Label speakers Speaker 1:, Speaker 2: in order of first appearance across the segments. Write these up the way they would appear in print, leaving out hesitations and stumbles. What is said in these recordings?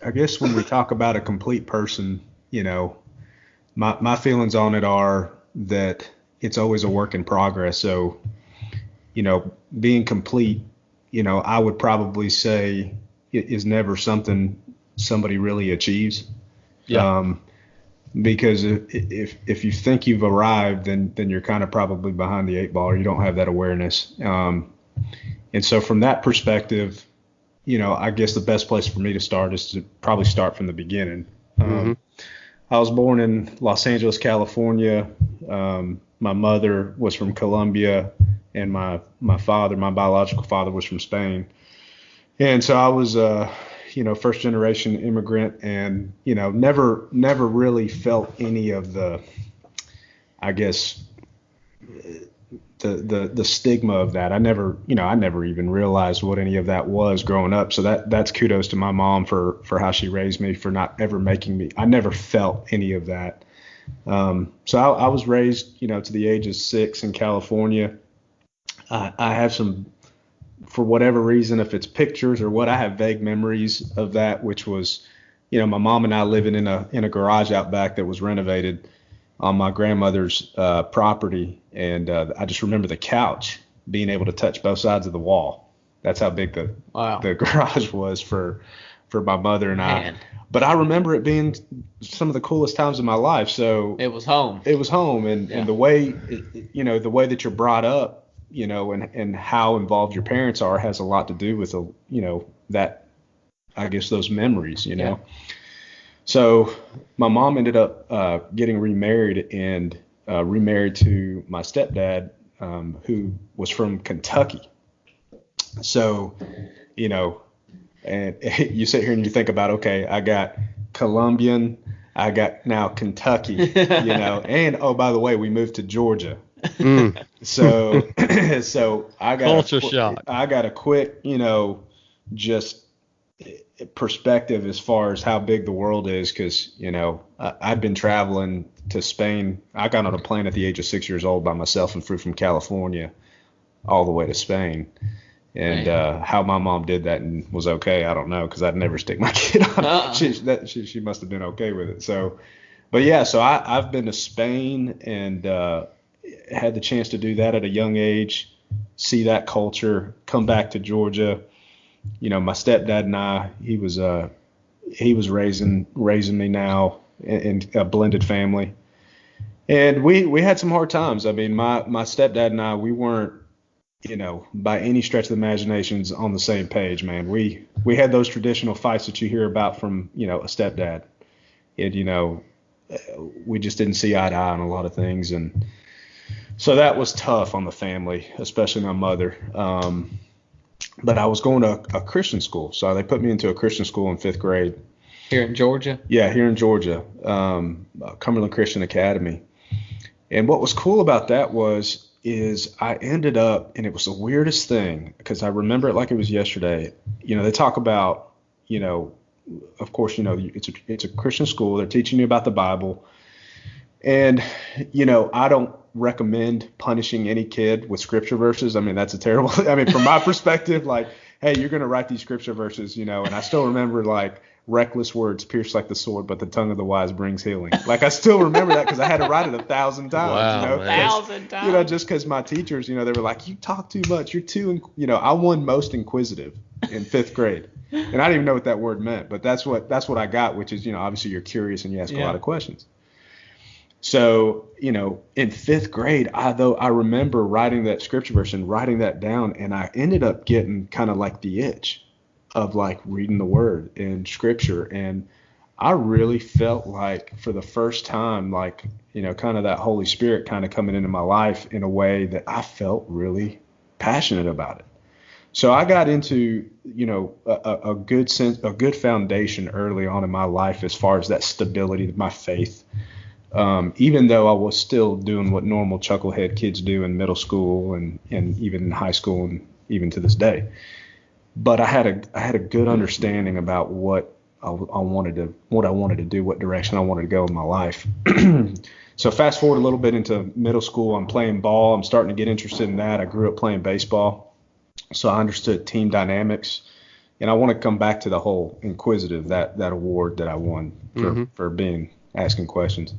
Speaker 1: I guess when we talk about a complete person, my feelings on it are that it's always a work in progress. So, being complete, I would probably say it is never something somebody really achieves.
Speaker 2: Yeah.
Speaker 1: Because if you think you've arrived, then you're kind of probably behind the eight ball, or you don't have that awareness. And so from that perspective, I guess the best place for me to start is to probably start from the beginning. I was born in Los Angeles, California. My mother was from Colombia, and my biological father was from Spain. And so I was first generation immigrant, and never really felt any of the, I guess, the stigma of that. I never even realized what any of that was growing up. So that's kudos to my mom for how she raised me, for not ever making me. I never felt any of that. So I was raised, to the age of 6 in California. I have some, for whatever reason, if it's pictures or what, I have vague memories of that, which was, my mom and I living in a garage out back that was renovated on my grandmother's property. And I just remember the couch being able to touch both sides of the wall. That's how big the garage was for my mother and I. But I remember it being some of the coolest times of my life. So
Speaker 3: it was home.
Speaker 1: And the way, the way that you're brought up, and how involved your parents are has a lot to do with, that, I guess, those memories,
Speaker 3: Yeah.
Speaker 1: So my mom ended up getting remarried and remarried to my stepdad, who was from Kentucky. So, and you sit here and you think about, okay, I got Colombian, I got now Kentucky, and oh, by the way, we moved to Georgia. So I got
Speaker 2: culture shock.
Speaker 1: I got a quick, just perspective as far as how big the world is, because I've been traveling to Spain. I got on a plane at the age of 6 years old by myself and flew from California all the way to Spain. And how my mom did that and was okay, I don't know, because I'd never stick my kid on it. She must have been okay with it. So, but yeah, so I've been to Spain and had the chance to do that at a young age, see that culture, come back to Georgia. My stepdad and I, he was raising me now in a blended family. And we had some hard times. I mean, my stepdad and I, we weren't, by any stretch of the imaginations on the same page, man. We had those traditional fights that you hear about from, a stepdad. And, we just didn't see eye to eye on a lot of things. And so that was tough on the family, especially my mother. But I was going to a Christian school. So they put me into a Christian school in 5th grade.
Speaker 3: Here in Georgia?
Speaker 1: Yeah, here in Georgia, Cumberland Christian Academy. And what was cool about that is I ended up, and it was the weirdest thing, because I remember it like it was yesterday. They talk about, of course, it's a Christian school. They're teaching you about the Bible. And, I don't recommend punishing any kid with scripture verses. I mean, that's a terrible, from my perspective, like, hey, you're going to write these scripture verses, and I still remember, like, reckless words pierce like the sword, but the tongue of the wise brings healing. Like, I still remember that because I had to write it 1,000 times.
Speaker 2: Wow,
Speaker 3: 1,000 times.
Speaker 1: Just because my teachers, they were like, you talk too much. You're too, I won most inquisitive in 5th grade. And I didn't even know what that word meant, but that's what I got, which is, obviously you're curious and you ask a lot of questions. So, in 5th grade, I remember writing that scripture verse and writing that down, and I ended up getting kind of like the itch of like reading the word in scripture. And I really felt like for the first time, like, kind of that Holy Spirit kind of coming into my life in a way that I felt really passionate about it. So I got into, a good foundation early on in my life as far as that stability of my faith. Even though I was still doing what normal chucklehead kids do in middle school and even in high school and even to this day. But I had a good understanding about what I wanted to do, what direction I wanted to go in my life. So fast forward a little bit into middle school, I'm playing ball. I'm starting to get interested in that. I grew up playing baseball, so I understood team dynamics. And I want to come back to the whole inquisitive, that award that I won for being asking questions.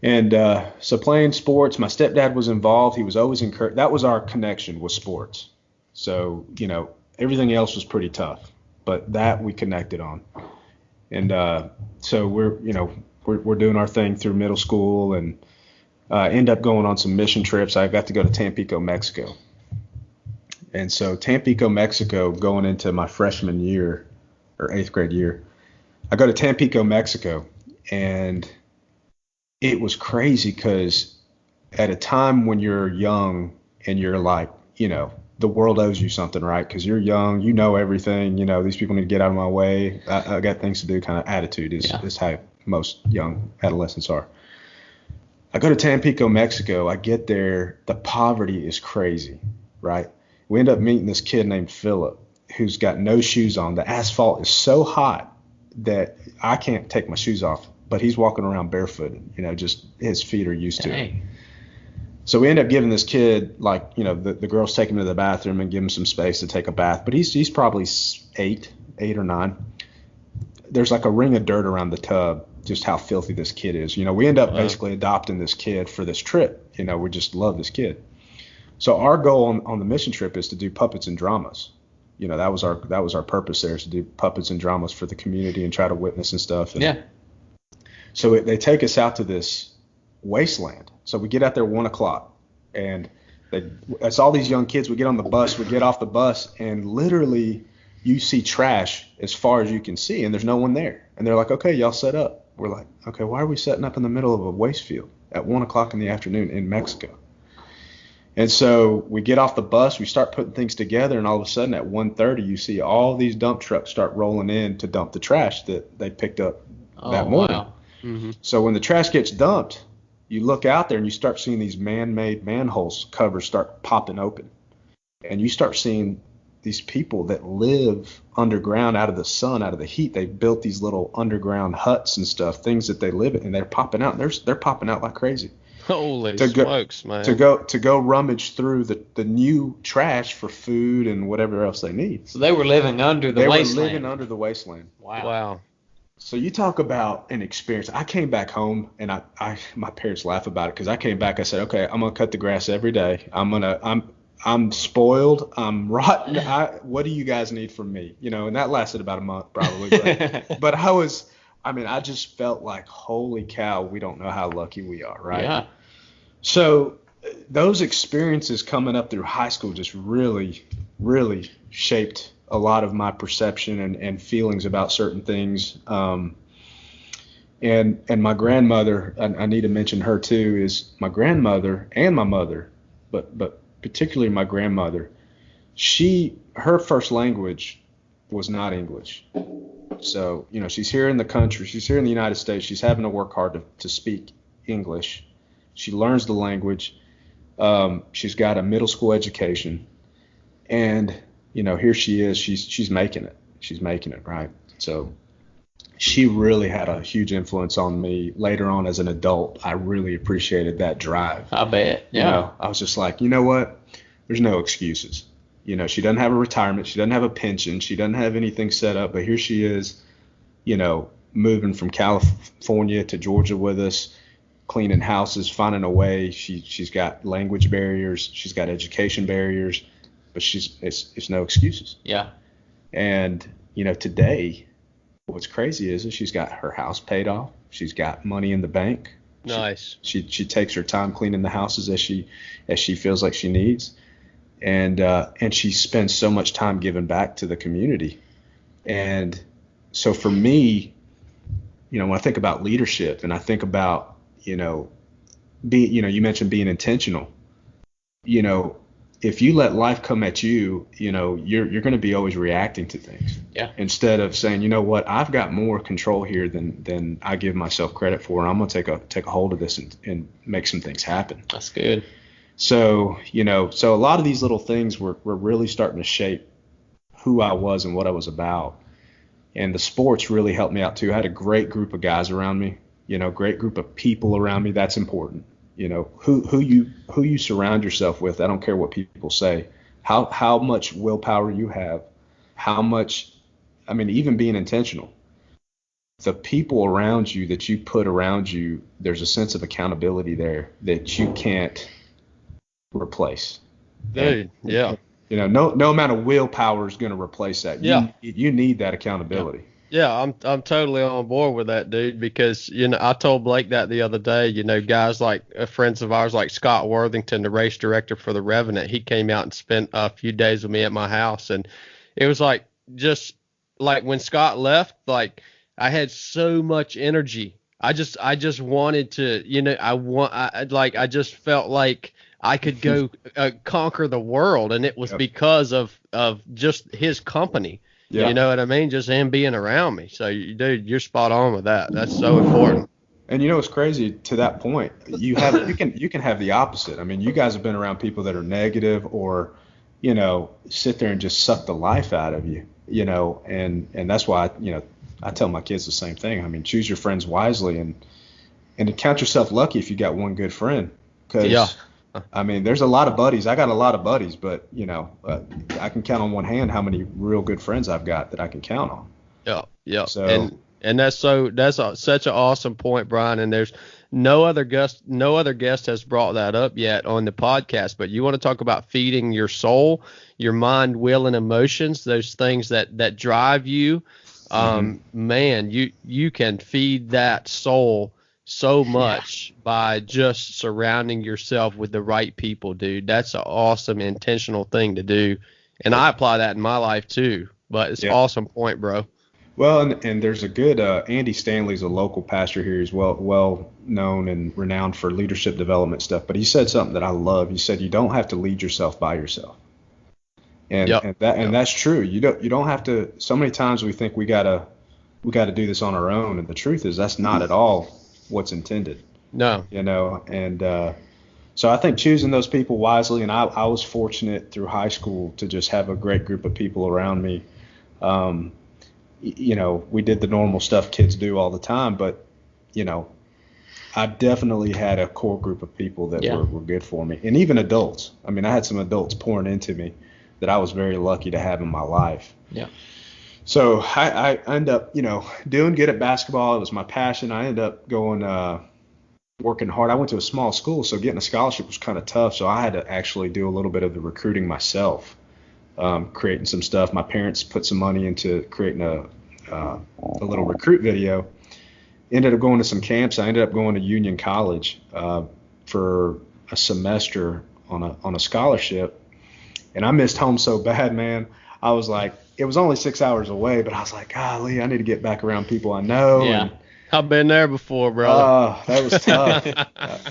Speaker 1: And so playing sports, my stepdad was involved. He was always encouraged. That was our connection with sports. So, everything else was pretty tough, but that we connected on. And so we're doing our thing through middle school and end up going on some mission trips. I got to go to Tampico, Mexico. And so Tampico, Mexico, going into my freshman year or 8th grade year, I go to Tampico, Mexico, and it was crazy because at a time when you're young and you're like, the world owes you something, right? Because you're young, everything, these people need to get out of my way. I got things to do kind of attitude is how most young adolescents are. I go to Tampico, Mexico. I get there. The poverty is crazy, right? We end up meeting this kid named Philip who's got no shoes on. The asphalt is so hot that I can't take my shoes off, but he's walking around barefooted, just his feet are used to it. So we end up giving this kid, the girls take him to the bathroom and give him some space to take a bath. But he's probably 8 or 9. There's like a ring of dirt around the tub, just how filthy this kid is. We end up basically adopting this kid for this trip. We just love this kid. So our goal on the mission trip is to do puppets and dramas. That was our purpose there, is to do puppets and dramas for the community and try to witness and stuff. And so they take us out to this wasteland. So we get out there 1:00, and it's all these young kids. We get on the bus, we get off the bus, and literally you see trash as far as you can see, and there's no one there. And they're like, okay, y'all set up. We're like, okay, why are we setting up in the middle of a waste field at 1:00 in the afternoon in Mexico? And so we get off the bus, we start putting things together, and all of a sudden at 1:30 you see all these dump trucks start rolling in to dump the trash that they picked up that morning. Wow. Mm-hmm. So when the trash gets dumped, you look out there and you start seeing these man-made manholes covers start popping open. And you start seeing these people that live underground out of the sun, out of the heat. They built these little underground huts and stuff, things that they live in, and they're popping out. They're popping out like crazy.
Speaker 3: Holy smokes, man.
Speaker 1: To go rummage through the new trash for food and whatever else they need.
Speaker 3: So they were living under the wasteland.
Speaker 1: They were living under the wasteland.
Speaker 3: Wow.
Speaker 1: So you talk about an experience. I came back home, and my parents laugh about it because I came back. I said, okay, I'm gonna cut the grass every day. I'm spoiled. I'm rotten. What do you guys need from me? And that lasted about a month probably. But I just felt like, holy cow, we don't know how lucky we are, right?
Speaker 3: Yeah.
Speaker 1: So those experiences coming up through high school just really, really shaped a lot of my perception and feelings about certain things. And my grandmother, I need to mention her too, is my grandmother and my mother, but particularly my grandmother. Her first language was not English. So, she's here in the country, she's here in the United States, she's having to work hard to speak English. She learns the language. She's got a middle school education, and here she is. She's making it. She's making it, right? So she really had a huge influence on me later on as an adult. I really appreciated that drive.
Speaker 3: I bet. Yeah.
Speaker 1: I was just like, you know what? There's no excuses. She doesn't have a retirement. She doesn't have a pension. She doesn't have anything set up. But here she is, moving from California to Georgia with us, cleaning houses, finding a way. She's got language barriers. She's got education barriers. But it's no excuses.
Speaker 3: Yeah.
Speaker 1: And, today, what's crazy is she's got her house paid off. She's got money in the bank.
Speaker 3: Nice.
Speaker 1: She takes her time cleaning the houses as she feels like she needs. And she spends so much time giving back to the community. And so for me, when I think about leadership and I think about, you mentioned being intentional, if you let life come at you, you're going to be always reacting to things.
Speaker 3: Yeah.
Speaker 1: Instead of saying, you know what, I've got more control here than I give myself credit for. And I'm going to take a hold of this and make some things happen.
Speaker 3: That's good.
Speaker 1: So, so a lot of these little things were really starting to shape who I was and what I was about. And the sports really helped me out too. I had a great group of guys around me, great group of people around me. That's important. Who you surround yourself with. I don't care what people say, how much willpower you have, how much, I mean, even being intentional, the people around you that you put around you, there's a sense of accountability there that you can't replace.
Speaker 3: Dude, yeah.
Speaker 1: You know, no amount of willpower is going to replace that. You need that accountability.
Speaker 3: Yeah, I'm totally on board with that, dude, because, you know, I told Blake that the other day. You know, guys like friends of ours like Scott Worthington, the race director for the Revenant, he came out and spent a few days with me at my house, and it was like, just like when Scott left, like I had so much energy. I just wanted to, you know, I just felt like I could go conquer the world, and it was because of just his company. Yeah. You know what I mean? Just him being around me. So, dude, you're spot on with that. That's so important.
Speaker 1: And you know what's crazy to that point? You can have the opposite. I mean, you guys have been around people that are negative or, you know, sit there and just suck the life out of you, you know, and that's why, I tell my kids the same thing. I mean, choose your friends wisely and count yourself lucky if you got one good friend. Because I mean, there's a lot of buddies. I got a lot of buddies, but, you know, I can count on one hand how many real good friends I've got that I can count on.
Speaker 3: Yeah. So, and that's such an awesome point, Brian. And there's no other guest has brought that up yet on the podcast. But you want to talk about feeding your soul, your mind, will, and emotions, those things that drive you. Man, you can feed that soul so much by just surrounding yourself with the right people, dude. That's an awesome intentional thing to do, and I apply that in my life too. But it's an awesome point, bro.
Speaker 1: Well, and there's a good Andy Stanley's a local pastor here. He's well known and renowned for leadership development stuff, but he said something that I love. He said you don't have to lead yourself by yourself. And that's true. You don't have to. So many times we think we gotta do this on our own, and the truth is that's not at all what's intended.
Speaker 3: No.
Speaker 1: You know, and so I think choosing those people wisely, and I was fortunate through high school to just have a great group of people around me. You know, we did the normal stuff kids do all the time, but, you know, I definitely had a core group of people that were good for me, and even adults. I mean, I had some adults pouring into me that I was very lucky to have in my life.
Speaker 3: Yeah.
Speaker 1: So I ended up, you know, doing good at basketball. It was my passion. I ended up going, working hard. I went to a small school, so getting a scholarship was kind of tough. So I had to actually do a little bit of the recruiting myself, creating some stuff. My parents put some money into creating a little recruit video. Ended up going to some camps. I ended up going to Union College for a semester on a scholarship. And I missed home so bad, man. I was like, it was only 6 hours away, but I was like, golly, I need to get back around people I know.
Speaker 3: Yeah.
Speaker 1: And,
Speaker 3: I've been there before, brother.
Speaker 1: That was tough.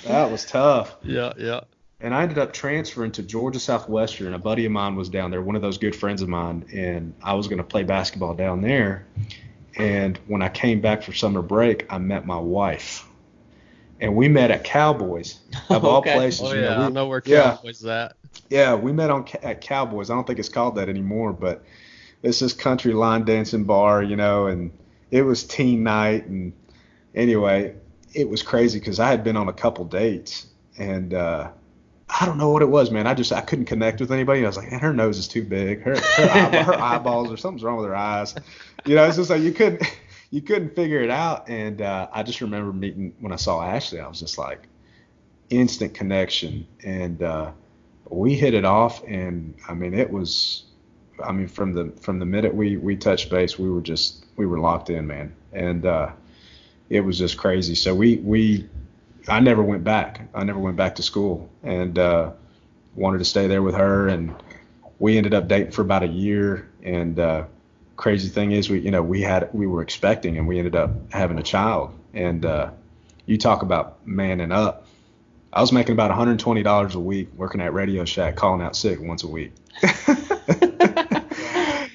Speaker 1: That was tough.
Speaker 3: Yeah.
Speaker 1: And I ended up transferring to Georgia Southwestern. A buddy of mine was down there, one of those good friends of mine, and I was going to play basketball down there. And when I came back for summer break, I met my wife. And we met at Cowboys, of all places.
Speaker 3: Oh, yeah, I know where Cowboys is at.
Speaker 1: Yeah, we met at Cowboys. I don't think it's called that anymore, but it's this country line dancing bar, you know, and it was teen night. And anyway, it was crazy because I had been on a couple dates, and I don't know what it was, man. I couldn't connect with anybody. I was like, man, her nose is too big. Her eyeballs, or something's wrong with her eyes. You know, it's just like you couldn't figure it out. And I just remember meeting when I saw Ashley. I was just like, instant connection, and we hit it off. And I mean, from the minute we touched base, we were locked in, man. And it was just crazy. So I never went back. I never went back to school, and wanted to stay there with her. And we ended up dating for about a year. And crazy thing is, we were expecting, and we ended up having a child. And you talk about manning up. I was making about $120 a week working at Radio Shack, calling out sick once a week.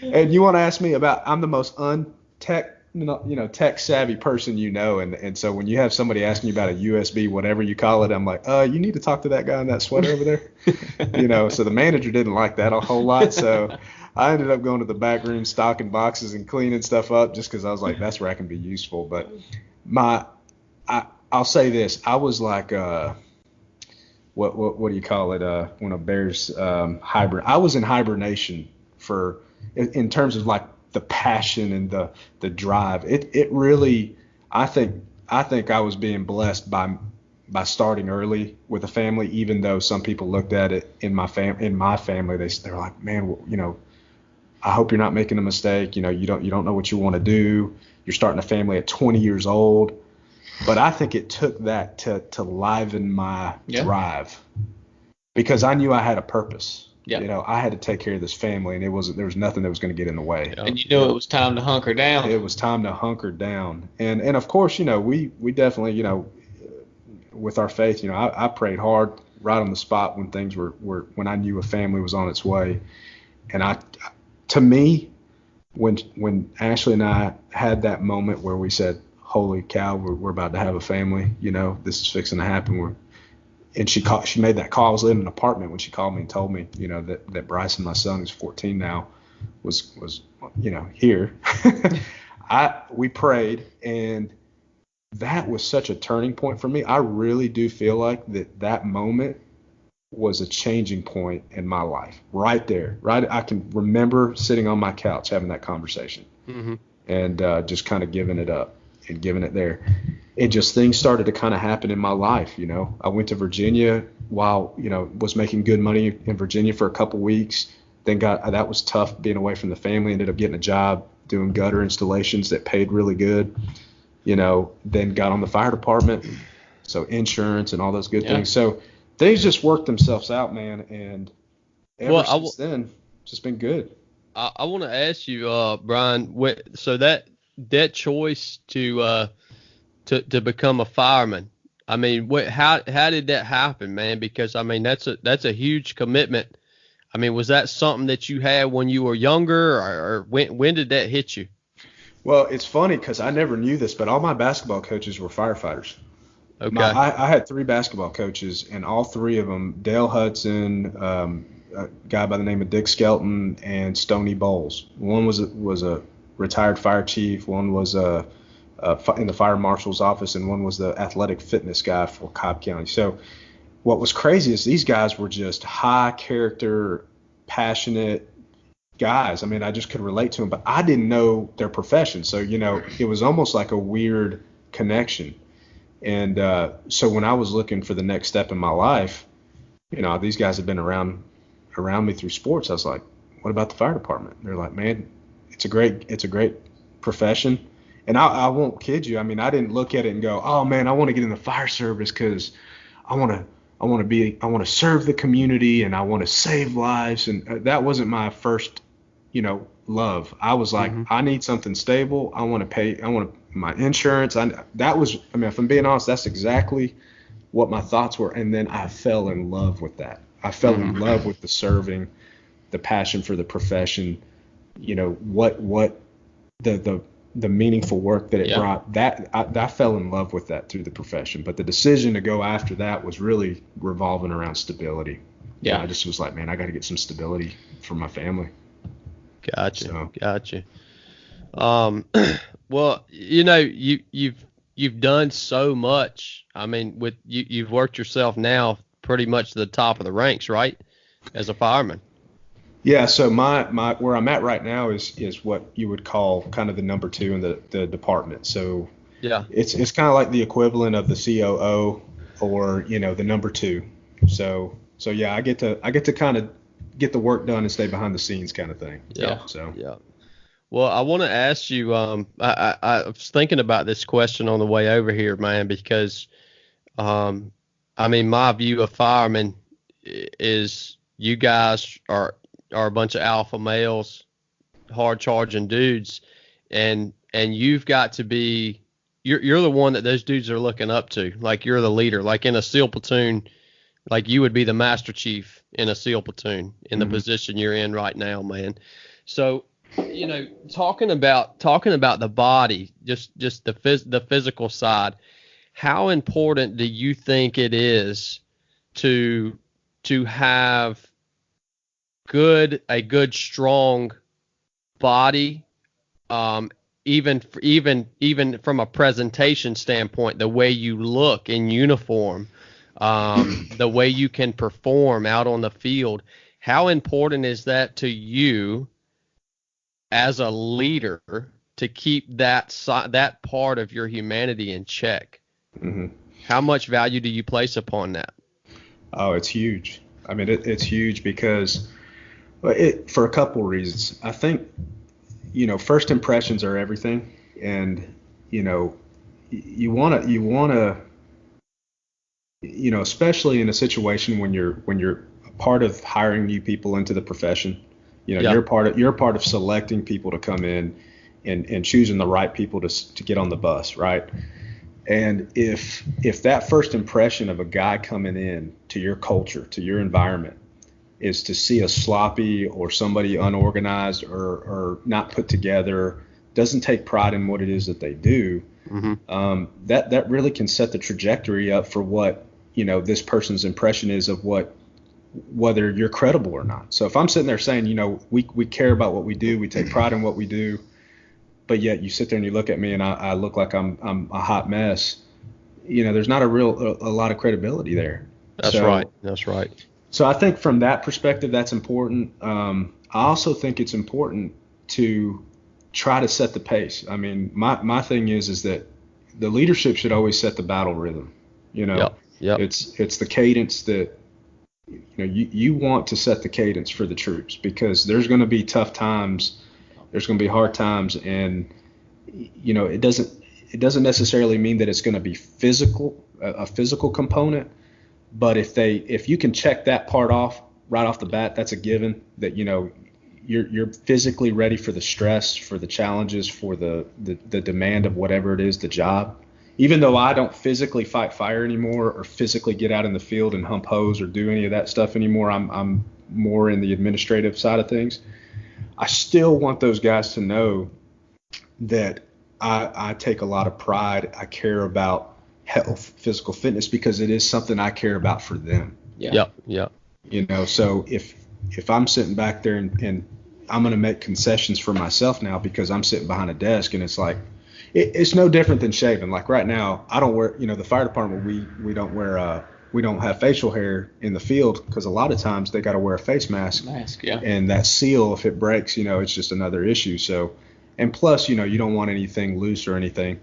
Speaker 1: And you want to ask me about, I'm the most tech savvy person, and so when you have somebody asking you about a USB, whatever you call it, I'm like, you need to talk to that guy in that sweater over there. So the manager didn't like that a whole lot, so I ended up going to the back room, stocking boxes and cleaning stuff up, just because I was like, that's where I can be useful. But I'll say this, I was like what do you call it when a bear's hibernate? I was in hibernation for in terms of like the passion and the drive. It really, I think I was being blessed by starting early with a family, even though some people looked at it in my family, they're like, man, I hope you're not making a mistake. You don't know what you want to do. You're starting a family at 20 years old. But I think it took that to liven my drive, because I knew I had a purpose. Yeah. I had to take care of this family, and there was nothing that was going to get in the way.
Speaker 2: And you knew it was time to hunker down.
Speaker 1: It was time to hunker down. And of course, we definitely, with our faith, I prayed hard right on the spot when things were when I knew a family was on its way. And to me, when Ashley and I had that moment where we said, holy cow, we're about to have a family, this is fixing to happen. And she made that call. I was living in an apartment when she called me and told me, that Bryson, my son, who's 14 now, was here. We prayed, and that was such a turning point for me. I really do feel like that moment was a changing point in my life. Right there, right. I can remember sitting on my couch having that conversation, and just kind of giving it up and giving it there. And just things started to kind of happen in my life. I went to Virginia while, was making good money in Virginia for a couple weeks. Then that was tough being away from the family. Ended up getting a job doing gutter installations that paid really good. Then got on the fire department, so insurance and all those good things. So things just worked themselves out, man. And ever since then, it's just been good.
Speaker 3: I want to ask you, Brian, so that choice to become a fireman, I mean, how did that happen, man? Because I mean, that's a huge commitment. I mean, was that something that you had when you were younger, or when did that hit you?
Speaker 1: Well, it's funny because I never knew this, but all my basketball coaches were firefighters. Okay. I had 3 basketball coaches, and all 3 of them, Dale Hudson, a guy by the name of Dick Skelton, and Stoney Bowles. One was a retired fire chief, one was in the fire marshal's office, and one was the athletic fitness guy for Cobb County. So what was crazy is these guys were just high character, passionate guys. I mean, I just could relate to them, but I didn't know their profession. So, it was almost like a weird connection. And so when I was looking for the next step in my life, these guys had been around me through sports. I was like, what about the fire department? They're like, man, it's a great profession. And I won't kid you. I mean, I didn't look at it and go, oh man, I want to get in the fire service because I want to serve the community and I want to save lives. And that wasn't my first, love. I was like, I need something stable. I want my insurance. If I'm being honest, that's exactly what my thoughts were. And then I fell in love with that. I fell in love with the serving, the passion for the profession, what the meaningful work that it brought. That I fell in love with that through the profession. But the decision to go after that was really revolving around stability. Yeah. I just was like, man, I got to get some stability for my family.
Speaker 3: Gotcha. Well, you've done so much. I mean, you've worked yourself now pretty much to the top of the ranks, right? As a fireman.
Speaker 1: Yeah. So my where I'm at right now is what you would call kind of the number 2 in the department. So yeah, it's kind of like the equivalent of the COO or, the number 2. So yeah, I get to kind of get the work done and stay behind the scenes kind of thing.
Speaker 3: Yeah. So yeah. Well, I want to ask you, I was thinking about this question on the way over here, man, because, I mean, my view of firemen is you guys are a bunch of alpha males, hard charging dudes, and you've got to be, you're the one that those dudes are looking up to. Like, you're the leader. Like in a SEAL platoon, like you would be the master chief in a SEAL platoon in the position you're in right now, man. So, talking about the body, just the physical side, how important do you think it is to have a good strong body, even from a presentation standpoint, the way you look in uniform, the way you can perform out on the field? How important is that to you as a leader to keep that part of your humanity in check?
Speaker 1: Mm-hmm.
Speaker 3: How much value do you place upon that?
Speaker 1: Oh, it's huge. I mean, it's huge because for a couple reasons. I think, first impressions are everything, and you want to, especially in a situation when you're a part of hiring new people into the profession. You're part of selecting people to come in and choosing the right people to get on the bus, right? And if that first impression of a guy coming in to your culture, to your environment, is to see a sloppy or somebody unorganized or not put together, doesn't take pride in what it is that they do, that really can set the trajectory up for what this person's impression is of whether you're credible or not. So if I'm sitting there saying, we care about what we do, we take pride in what we do, but yet you sit there and you look at me and I look like I'm a hot mess, there's not a lot of credibility there.
Speaker 3: That's right.
Speaker 1: So I think from that perspective, that's important. I also think it's important to try to set the pace. I mean, my thing is that the leadership should always set the battle rhythm.
Speaker 3: Yep.
Speaker 1: It's the cadence that you want to set the cadence for the troops, because there's going to be tough times, there's going to be hard times, and it doesn't necessarily mean that it's going to be a physical component. But if you can check that part off right off the bat, that's a given that you're physically ready for the stress, for the challenges, for the demand of whatever it is, the job. Even though I don't physically fight fire anymore or physically get out in the field and hump hose or do any of that stuff anymore, I'm more in the administrative side of things. I still want those guys to know that I take a lot of pride. I care about health, physical fitness, because it is something I care about for them.
Speaker 3: Yeah.
Speaker 1: So if I'm sitting back there and I'm going to make concessions for myself now because I'm sitting behind a desk, and it's like, it's no different than shaving. Like right now, I don't wear, the fire department, we don't have facial hair in the field because a lot of times they got to wear a face mask.
Speaker 2: Yeah.
Speaker 1: And that seal, if it breaks, it's just another issue. So, and plus, you don't want anything loose or anything.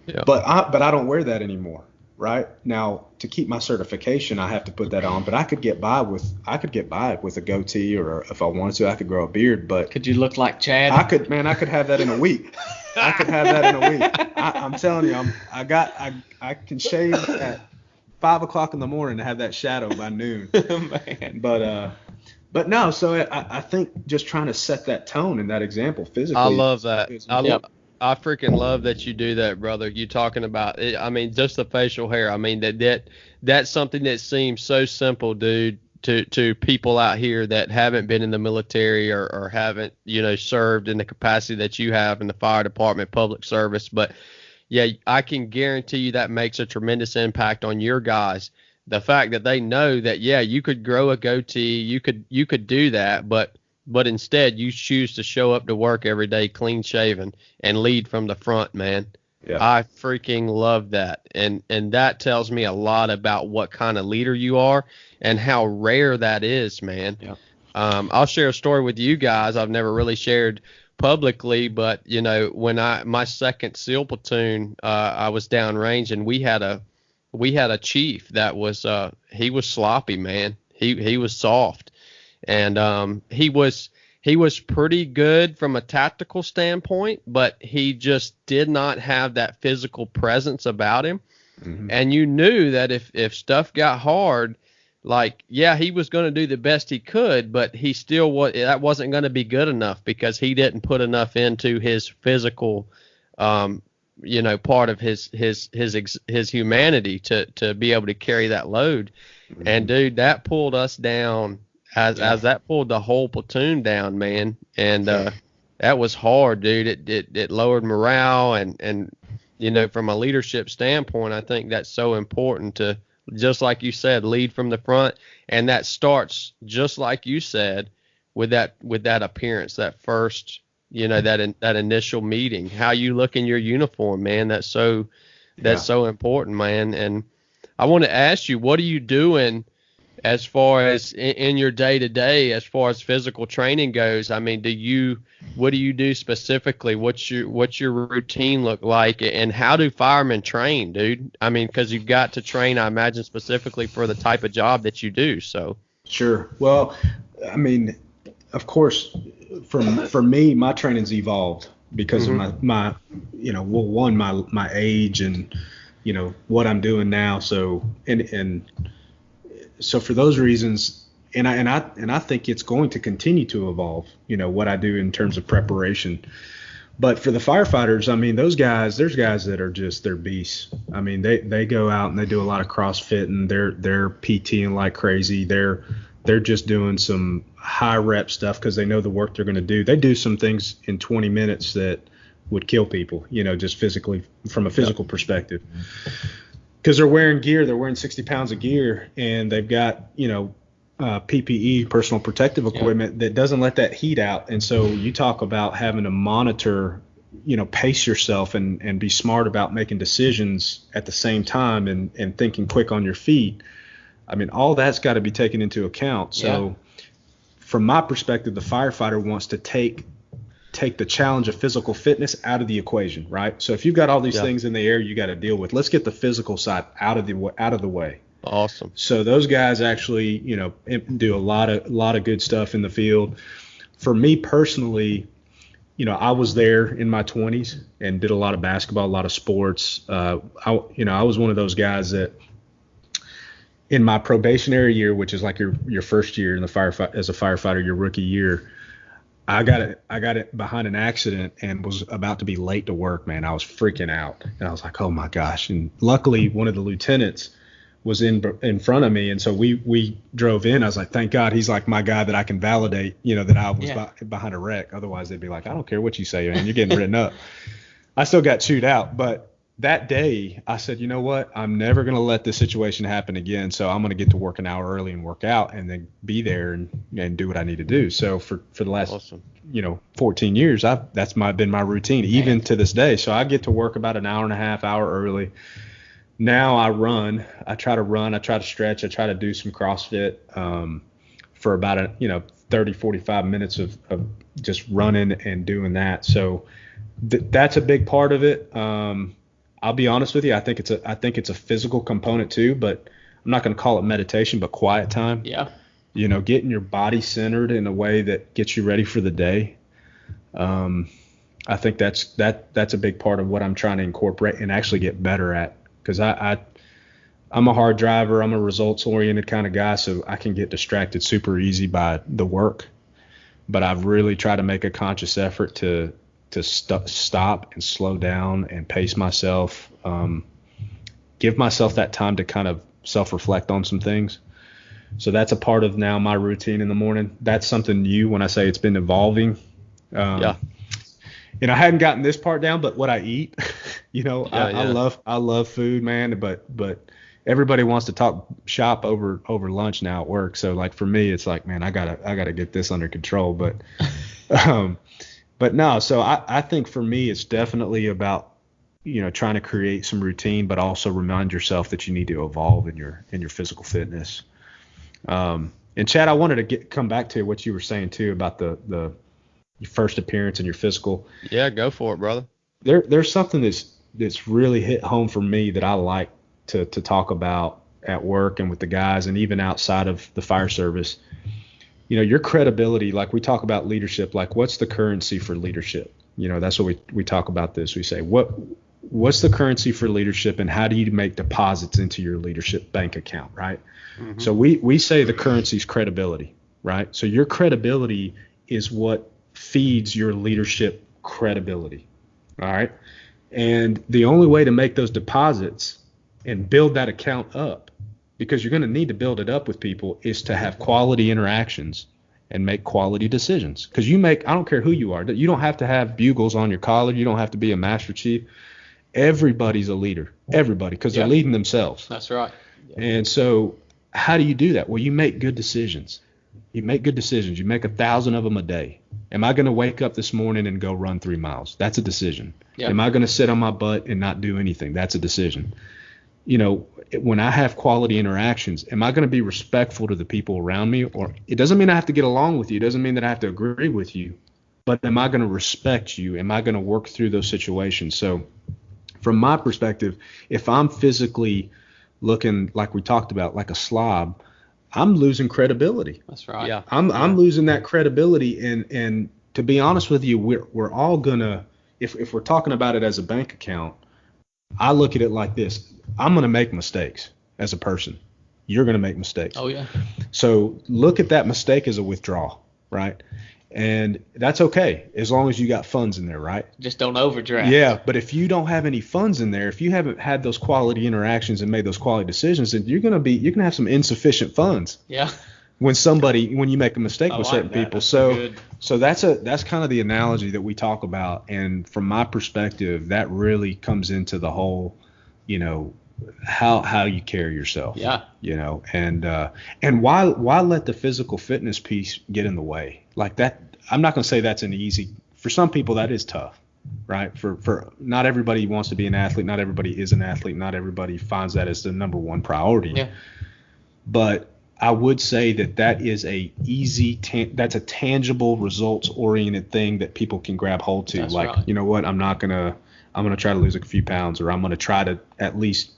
Speaker 3: Yeah.
Speaker 1: But I don't wear that anymore. Right now, to keep my certification, I have to put that on. But I could get by with a goatee, or if I wanted to, I could grow a beard. But
Speaker 2: could you look like Chad?
Speaker 1: I could have that in a week. I'm telling you, I can shave at 5 o'clock in the morning and have that shadow by noon.
Speaker 2: Man.
Speaker 1: But no. So I think just trying to set that tone and that example physically.
Speaker 3: I love that. I freaking love that you do that, brother. You talking about it, I mean, just the facial hair. I mean, that's something that seems so simple, dude, to people out here that haven't been in the military or haven't, served in the capacity that you have in the fire department, public service. But yeah, I can guarantee you that makes a tremendous impact on your guys. The fact that they know that, yeah, you could grow a goatee, you could do that, but instead you choose to show up to work every day clean shaven and lead from the front, man. Yeah. I freaking love that. And that tells me a lot about what kind of leader you are and how rare that is, man.
Speaker 2: Yeah.
Speaker 3: I'll share a story with you guys I've never really shared publicly, but when my second SEAL platoon, I was downrange, and we had a chief that was he was sloppy, man. He was soft. And he was pretty good from a tactical standpoint, but he just did not have that physical presence about him. Mm-hmm. And you knew that if stuff got hard, like, yeah, he was going to do the best he could, but he still that wasn't going to be good enough because he didn't put enough into his physical, part of his humanity to be able to carry that load. Mm-hmm. And dude, that pulled us down. As that pulled the whole platoon down, man, and that was hard, dude. It lowered morale, and from a leadership standpoint, I think that's so important to, just like you said, lead from the front, and that starts just like you said with that appearance, that first, that initial meeting, how you look in your uniform, man. That's so important, man. And I want to ask you, what are you doing As far as in your day to day, as far as physical training goes, I mean, what do you do specifically? What's your routine look like, and how do firemen train, dude? I mean, because you've got to train, I imagine, specifically for the type of job that you do. So
Speaker 1: Sure. Well, I mean, of course, for me, my training's evolved because of my my age and what I'm doing now. So and so for those reasons, and I think it's going to continue to evolve. What I do in terms of preparation. But for the firefighters, I mean, there's guys that are just, they're beasts. I mean, they go out and they do a lot of CrossFit, and they're PTing like crazy. They're just doing some high rep stuff because they know the work they're going to do. They do some things in 20 minutes that would kill people, just physically, from a physical perspective. Because they're wearing gear, they're wearing 60 pounds of gear, and they've got, PPE, personal protective equipment, that doesn't let that heat out. And so you talk about having to monitor, pace yourself and be smart about making decisions at the same time and thinking quick on your feet. I mean, all that's got to be taken into account. So from my perspective, the firefighter wants to take the challenge of physical fitness out of the equation, right? So if you've got all these things in the air you got to deal with, let's get the physical side out of the way.
Speaker 3: Awesome.
Speaker 1: So those guys actually, do a lot of good stuff in the field. For me personally, I was there in my 20s and did a lot of basketball, a lot of sports. I was one of those guys that in my probationary year, which is like your first year in the as a firefighter, your rookie year, I got it behind an accident and was about to be late to work, man. I was freaking out. And I was like, oh my gosh. And luckily one of the lieutenants was in front of me, and so we drove in. I was like, thank God he's like my guy that I can validate, that I was behind a wreck. Otherwise they'd be like, I don't care what you say, man, you're getting written up. I still got chewed out, but that day I said, you know what, I'm never going to let this situation happen again. So I'm going to get to work an hour early and work out and then be there and do what I need to do. So for the last 14 years, that's been my routine, even to this day. So I get to work about an hour and a half, hour early. Now I run. I try to stretch. I try to do some CrossFit for about 30, 45 minutes of just running and doing that. So that's a big part of it. I'll be honest with you. I think it's a physical component too, but I'm not going to call it meditation, but quiet time.
Speaker 2: Yeah.
Speaker 1: Getting your body centered in a way that gets you ready for the day. I think that's a big part of what I'm trying to incorporate and actually get better at. Because I'm a hard driver. I'm a results-oriented kind of guy, so I can get distracted super easy by the work. But I've really tried to make a conscious effort to stop and slow down and pace myself, give myself that time to kind of self-reflect on some things. So that's a part of now my routine in the morning. That's something new when I say it's been evolving. I hadn't gotten this part down, but what I eat, I love food, man. But everybody wants to talk shop over lunch now at work. So like for me, it's like, man, I gotta get this under control. But no. So I think for me, it's definitely about trying to create some routine, but also remind yourself that you need to evolve in your physical fitness. And Chad, I wanted to come back to what you were saying too about your first appearance and your physical.
Speaker 3: Yeah, go for it, brother.
Speaker 1: There's something that's really hit home for me that I like to talk about at work and with the guys and even outside of the fire service. Your credibility, like we talk about leadership, like what's the currency for leadership? That's what we talk about this. We say, what's the currency for leadership and how do you make deposits into your leadership bank account, right? Mm-hmm. So we say the currency is credibility, right? So your credibility is what feeds your leadership credibility. All right. And the only way to make those deposits and build that account up, because you're going to need to build it up with people, is to have quality interactions and make quality decisions. Because I don't care who you are, you don't have to have bugles on your collar. You don't have to be a master chief. Everybody's a leader, everybody, because they're leading themselves.
Speaker 2: That's right.
Speaker 1: And so how do you do that? Well, you make good decisions. You make good decisions. You make 1,000 of them a day. Am I going to wake up this morning and go run 3 miles? That's a decision. Yep. Am I going to sit on my butt and not do anything? That's a decision. when I have quality interactions, am I going to be respectful to the people around me? Or it doesn't mean I have to get along with you. It doesn't mean that I have to agree with you. But am I going to respect you? Am I going to work through those situations? So from my perspective, if I'm physically looking like we talked about, like a slob, I'm losing credibility.
Speaker 2: That's right.
Speaker 3: Yeah.
Speaker 1: I'm losing that credibility. And to be honest with you, we're all gonna, if we're talking about it as a bank account, I look at it like this. I'm gonna make mistakes as a person. You're gonna make mistakes.
Speaker 2: Oh yeah.
Speaker 1: So look at that mistake as a withdrawal, right? And that's okay as long as you got funds in there, right?
Speaker 2: Just don't overdraft.
Speaker 1: Yeah, but if you don't have any funds in there, if you haven't had those quality interactions and made those quality decisions, then you're gonna have some insufficient funds.
Speaker 2: Yeah.
Speaker 1: When you make a mistake with certain people. So that's kind of the analogy that we talk about. And from my perspective, that really comes into the whole, how you carry yourself.
Speaker 2: Yeah.
Speaker 1: And why let the physical fitness piece get in the way? Like that, I'm not going to say that's an easy, for some people that is tough, right? For not everybody wants to be an athlete. Not everybody is an athlete. Not everybody finds that as the number one priority.
Speaker 2: Yeah.
Speaker 1: But I would say that is that's a tangible, results-oriented thing that people can grab hold to.
Speaker 2: That's
Speaker 1: like,
Speaker 2: right.
Speaker 1: You know what, I'm going to try to lose a few pounds, or I'm going to try to at least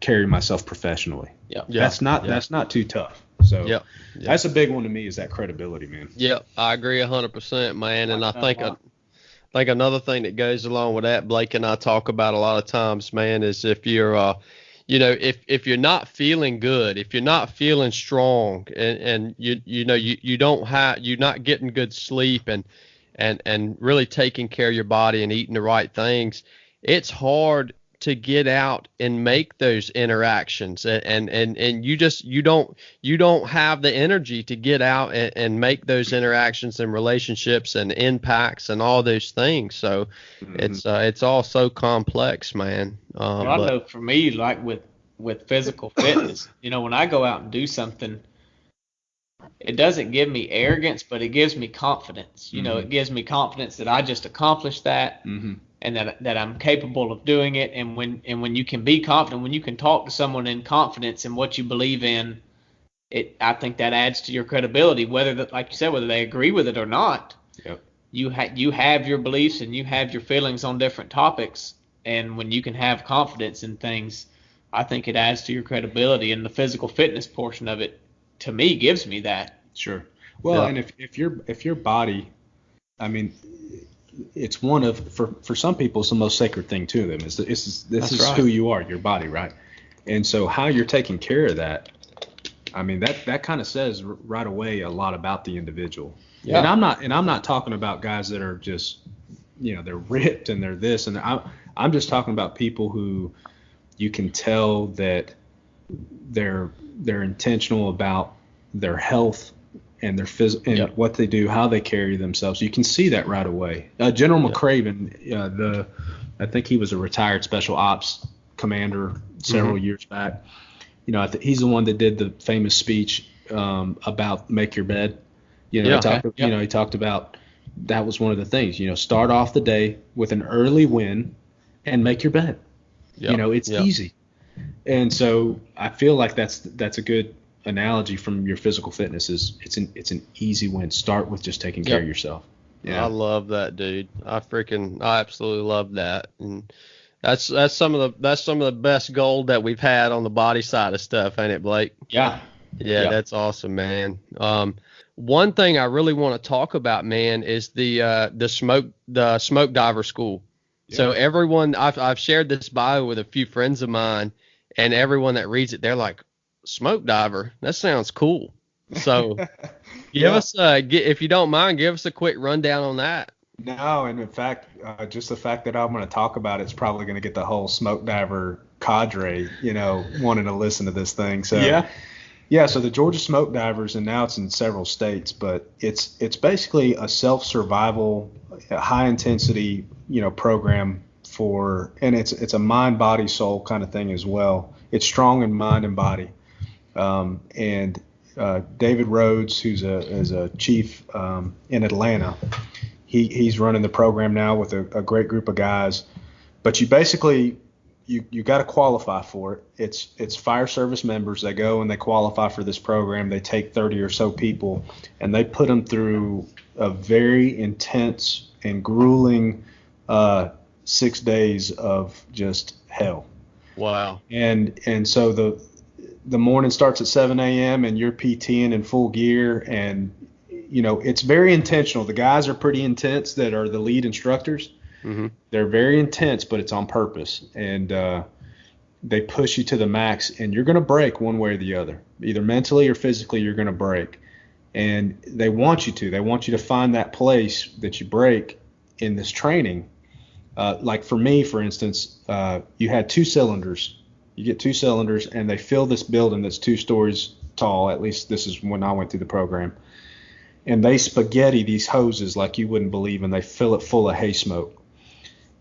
Speaker 1: carry myself professionally.
Speaker 2: Yeah.
Speaker 1: That's not too tough. So that's a big one to me, is that credibility, man.
Speaker 3: Yeah, I agree 100%, man. And I think another thing that goes along with that, Blake and I talk about a lot of times, man, is if you're if you're not feeling good, if you're not feeling strong, and you're not getting good sleep and really taking care of your body and eating the right things, it's hard to get out and make those interactions, and you don't have the energy to get out and make those interactions and relationships and impacts and all those things. So it's all so complex, man.
Speaker 2: Well, I know for me, like with physical fitness, when I go out and do something, it doesn't give me arrogance, but it gives me confidence. It gives me confidence that I just accomplished that. Mm-hmm. And that I'm capable of doing it. And when you can be confident, when you can talk to someone in confidence in what you believe in, I think that adds to your credibility, like you said, whether they agree with it or not.
Speaker 1: Yep.
Speaker 2: You have your beliefs and you have your feelings on different topics. And when you can have confidence in things, I think it adds to your credibility. And the physical fitness portion of it, to me, gives me that.
Speaker 1: Sure. Well, and if your body, I mean, it's one of, for some people, it's the most sacred thing to them. This is right. Who you are, your body, right? And so how you're taking care of that, I mean, that kind of says right away a lot about the individual. Yeah. And I'm not talking about guys that are just, they're ripped and they're this, and I'm just talking about people who you can tell that they're intentional about their health and their and what they do, how they carry themselves. You can see that right away. General McCraven, I think he was a retired special ops commander several years back. He's the one that did the famous speech about make your bed. He talked about that was one of the things. Start off the day with an early win and make your bed. Yep. It's easy. And so I feel like that's a good analogy from your physical fitness. Is it's an easy win. Start with just taking care of yourself. Yeah.
Speaker 3: I love that, dude. I absolutely love that. And that's some of the best gold that we've had on the body side of stuff, ain't it, Blake?
Speaker 2: Yeah.
Speaker 3: Yeah, that's awesome, man. One thing I really want to talk about, man, is the smoke diver school. Yeah. So everyone, I've shared this bio with a few friends of mine, and everyone that reads it, they're like, smoke diver, that sounds cool. So give us if you don't mind, give us a quick rundown on that.
Speaker 1: No, and in fact, just the fact that I'm going to talk about it's probably going to get the whole smoke diver cadre, wanting to listen to this thing. So so the Georgia Smoke Divers, and now it's in several states, but it's basically a self-survival, high intensity, program and it's a mind, body, soul kind of thing as well. It's strong in mind and body. And David Rhodes, who's a chief in Atlanta, he's running the program now with a great group of guys. But you basically, you got to qualify for it. It's fire service members. They go and they qualify for this program. They take 30 or so people, and they put them through a very intense and grueling 6 days of just hell.
Speaker 3: Wow.
Speaker 1: And so the morning starts at 7 a.m. and you're PTing in full gear, and it's very intentional. The guys are pretty intense that are the lead instructors. Mm-hmm. They're very intense, but it's on purpose, and they push you to the max, and you're going to break one way or the other. Either mentally or physically, you're going to break, and they want you to. They want you to find that place that you break in this training. Like for me, for instance, you had 2 cylinders. You get 2 cylinders, and they fill this building that's 2 stories tall. At least this is when I went through the program. And they spaghetti these hoses like you wouldn't believe, and they fill it full of hay smoke.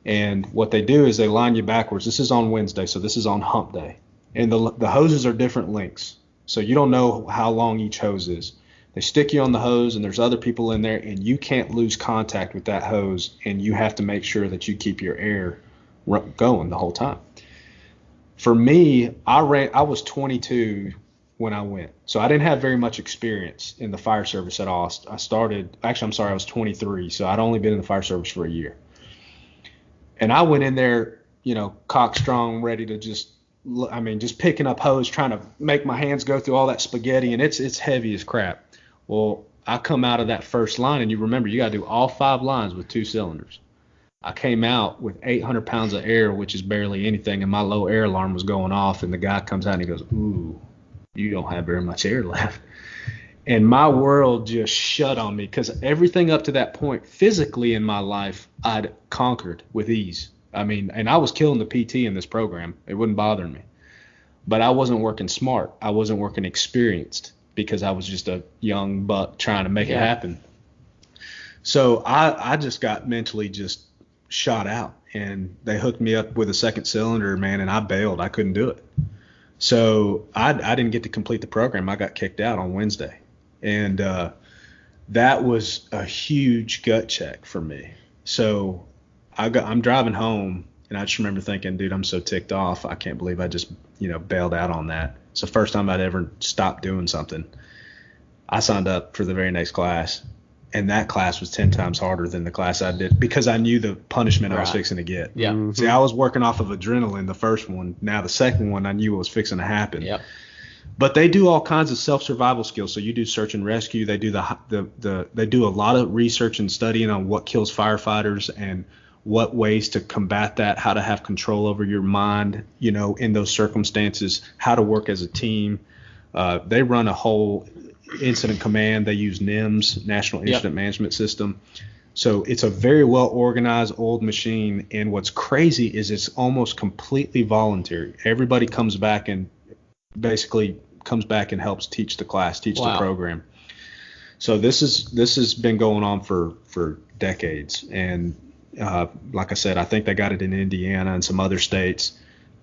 Speaker 1: And what they do is they line you backwards. This is on Wednesday, so this is on hump day. And the hoses are different lengths, so you don't know how long each hose is. They stick you on the hose, and there's other people in there, and you can't lose contact with that hose, and you have to make sure that you keep your air going the whole time. For me, I was 22 when I went, so I didn't have very much experience in the fire service at all. I was 23, so I'd only been in the fire service for a year. And I went in there, cock strong, ready to just picking up hose, trying to make my hands go through all that spaghetti, and it's heavy as crap. Well, I come out of that first line, and you remember you got to do all 5 lines with 2 cylinders. I came out with 800 pounds of air, which is barely anything, and my low air alarm was going off, and the guy comes out and he goes, "Ooh, you don't have very much air left." And my world just shut on me, because everything up to that point physically in my life I'd conquered with ease. And I was killing the PT in this program. It wouldn't bother me. But I wasn't working smart. I wasn't working experienced, because I was just a young buck trying to make it happen. So I just got mentally just shot out, and they hooked me up with a 2nd cylinder, man, and I bailed. I couldn't do it. So I didn't get to complete the program. I got kicked out on Wednesday. And that was a huge gut check for me. So I'm driving home, and I just remember thinking, dude, I'm so ticked off. I can't believe I just, bailed out on that. It's the first time I'd ever stopped doing something. I signed up for the very next class, and that class was 10 times harder than the class I did, because I knew the punishment I was fixing to get.
Speaker 2: Yeah.
Speaker 1: Mm-hmm. See, I was working off of adrenaline the first one. Now the second one, I knew what was fixing to happen.
Speaker 2: Yep.
Speaker 1: But they do all kinds of self-survival skills. So you do search and rescue. They do they do a lot of research and studying on what kills firefighters and what ways to combat that, how to have control over your mind, in those circumstances, how to work as a team. They run a whole incident command. They use NIMS, National Incident Management System. So it's a very well organized old machine. And what's crazy is it's almost completely voluntary. Everybody comes back and helps teach the class, teach the program. So this has been going on for decades. And like I said, I think they got it in Indiana and some other states.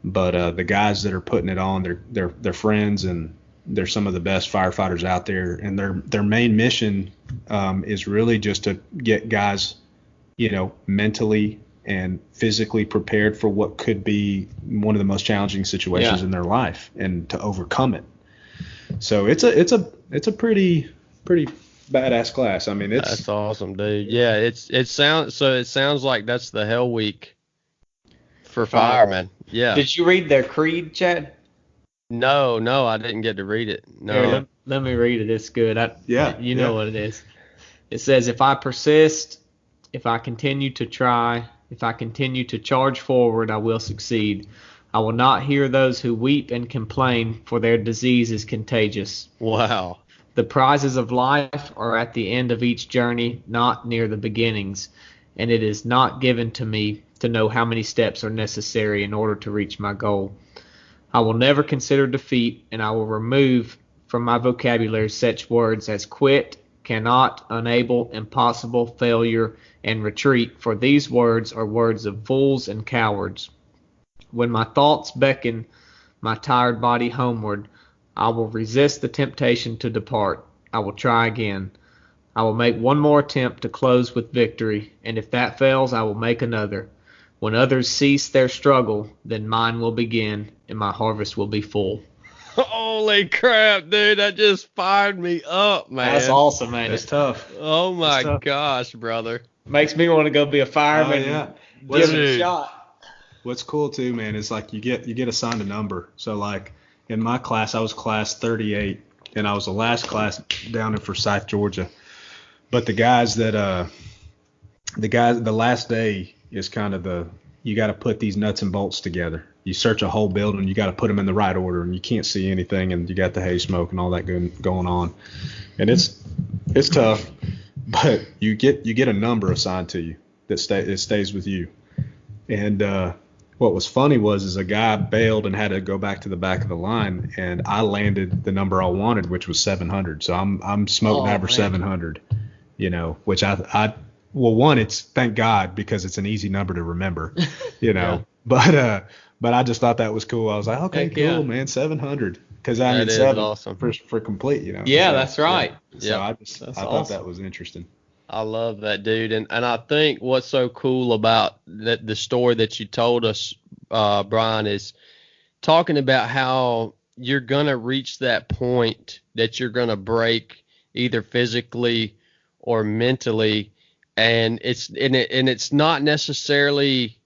Speaker 1: But the guys that are putting it on, they're friends, and they're some of the best firefighters out there. And their main mission is really just to get guys, mentally and physically prepared for what could be one of the most challenging situations in their life, and to overcome it. So it's a pretty badass class. That's
Speaker 3: awesome, dude. Yeah, it sounds like that's the hell week for firemen. Yeah.
Speaker 2: Did you read their creed, Chad?
Speaker 3: No, I didn't get to read it. No.
Speaker 2: Here, let me read it. It's good. You know what it is. It says, "If I persist, if I continue to try, if I continue to charge forward, I will succeed. I will not hear those who weep and complain, for their disease is contagious."
Speaker 3: Wow.
Speaker 2: "The prizes of life are at the end of each journey, not near the beginnings, and it is not given to me to know how many steps are necessary in order to reach my goal. I will never consider defeat, and I will remove from my vocabulary such words as quit, cannot, unable, impossible, failure, and retreat, for these words are words of fools and cowards. When my thoughts beckon my tired body homeward, I will resist the temptation to depart. I will try again. I will make one more attempt to close with victory, and if that fails, I will make another. When others cease their struggle, then mine will begin, and my harvest will be full.
Speaker 3: Holy crap, dude! That just fired me up, man.
Speaker 2: That's awesome, man.
Speaker 1: That's tough.
Speaker 3: Oh my gosh, brother.
Speaker 2: Makes me want to go be a fireman.
Speaker 1: Oh, yeah.
Speaker 2: And give it a shot.
Speaker 1: What's cool too, man, is like you get assigned a number. So like in my class, I was class 38, and I was the last class down in Forsyth, Georgia. But the last day is kind of you got to put these nuts and bolts together. You search a whole building, you got to put them in the right order, and you can't see anything, and you got the haze smoke and all that going on, and it's tough. But you get a number assigned to you that stays with you. And what was funny is a guy bailed and had to go back to the back of the line, and I landed the number I wanted, which was 700. So I'm smoking average 700, which one, it's thank God, because it's an easy number to remember,
Speaker 3: Yeah.
Speaker 1: But I just thought that was cool. I was like, okay,
Speaker 2: Heck
Speaker 1: cool,
Speaker 2: yeah.
Speaker 1: man, 700. Because
Speaker 3: That is
Speaker 1: 7
Speaker 3: awesome.
Speaker 1: for complete,
Speaker 2: Yeah,
Speaker 1: So,
Speaker 2: that's right.
Speaker 1: So
Speaker 3: Yeah.
Speaker 1: I
Speaker 2: That's
Speaker 1: thought
Speaker 2: awesome.
Speaker 1: that was interesting.
Speaker 3: I love that, dude. And I think what's so cool about the story that you told us, Brian, is talking about how you're going to reach that point that you're going to break either physically or mentally. And it's not necessarily,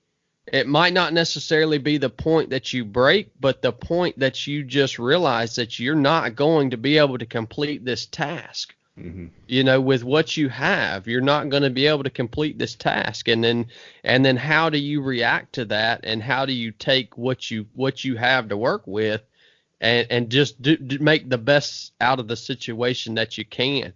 Speaker 3: it might not necessarily be the point that you break, but the point that you just realize that you're not going to be able to complete this task.
Speaker 1: Mm-hmm.
Speaker 3: With what you have, you're not going to be able to complete this task. And then how do you react to that? And how do you take what you have to work with and just make the best out of the situation that you can?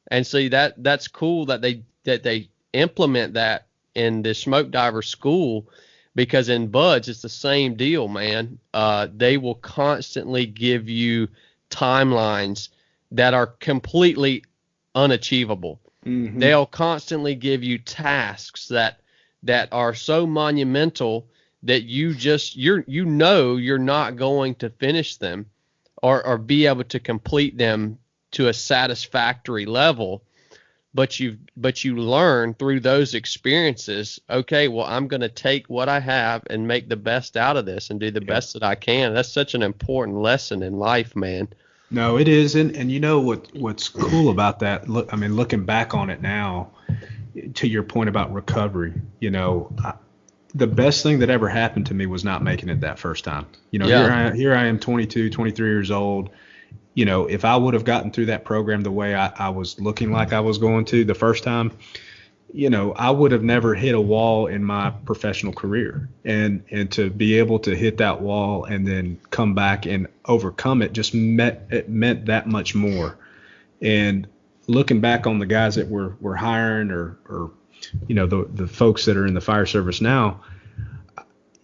Speaker 3: And see, that's cool that they implement that in the smoke diver school, because in BUD/S it's the same deal, man. They will constantly give you timelines that are completely unachievable.
Speaker 1: Mm-hmm.
Speaker 3: They'll constantly give you tasks that are so monumental that you're not going to finish them or be able to complete them to a satisfactory level. But you learn through those experiences, okay, well, I'm going to take what I have and make the best out of this and do the best that I can. That's such an important lesson in life, man.
Speaker 1: No, it is. And what's cool about that, looking back on it now, to your point about recovery, the best thing that ever happened to me was not making it that first time. Here I am 22, 23 years old. If I would have gotten through that program the way I was looking like I was going to the first time, I would have never hit a wall in my professional career. And to be able to hit that wall and then come back and overcome it meant that much more. And looking back on the guys that we're hiring or the folks that are in the fire service now,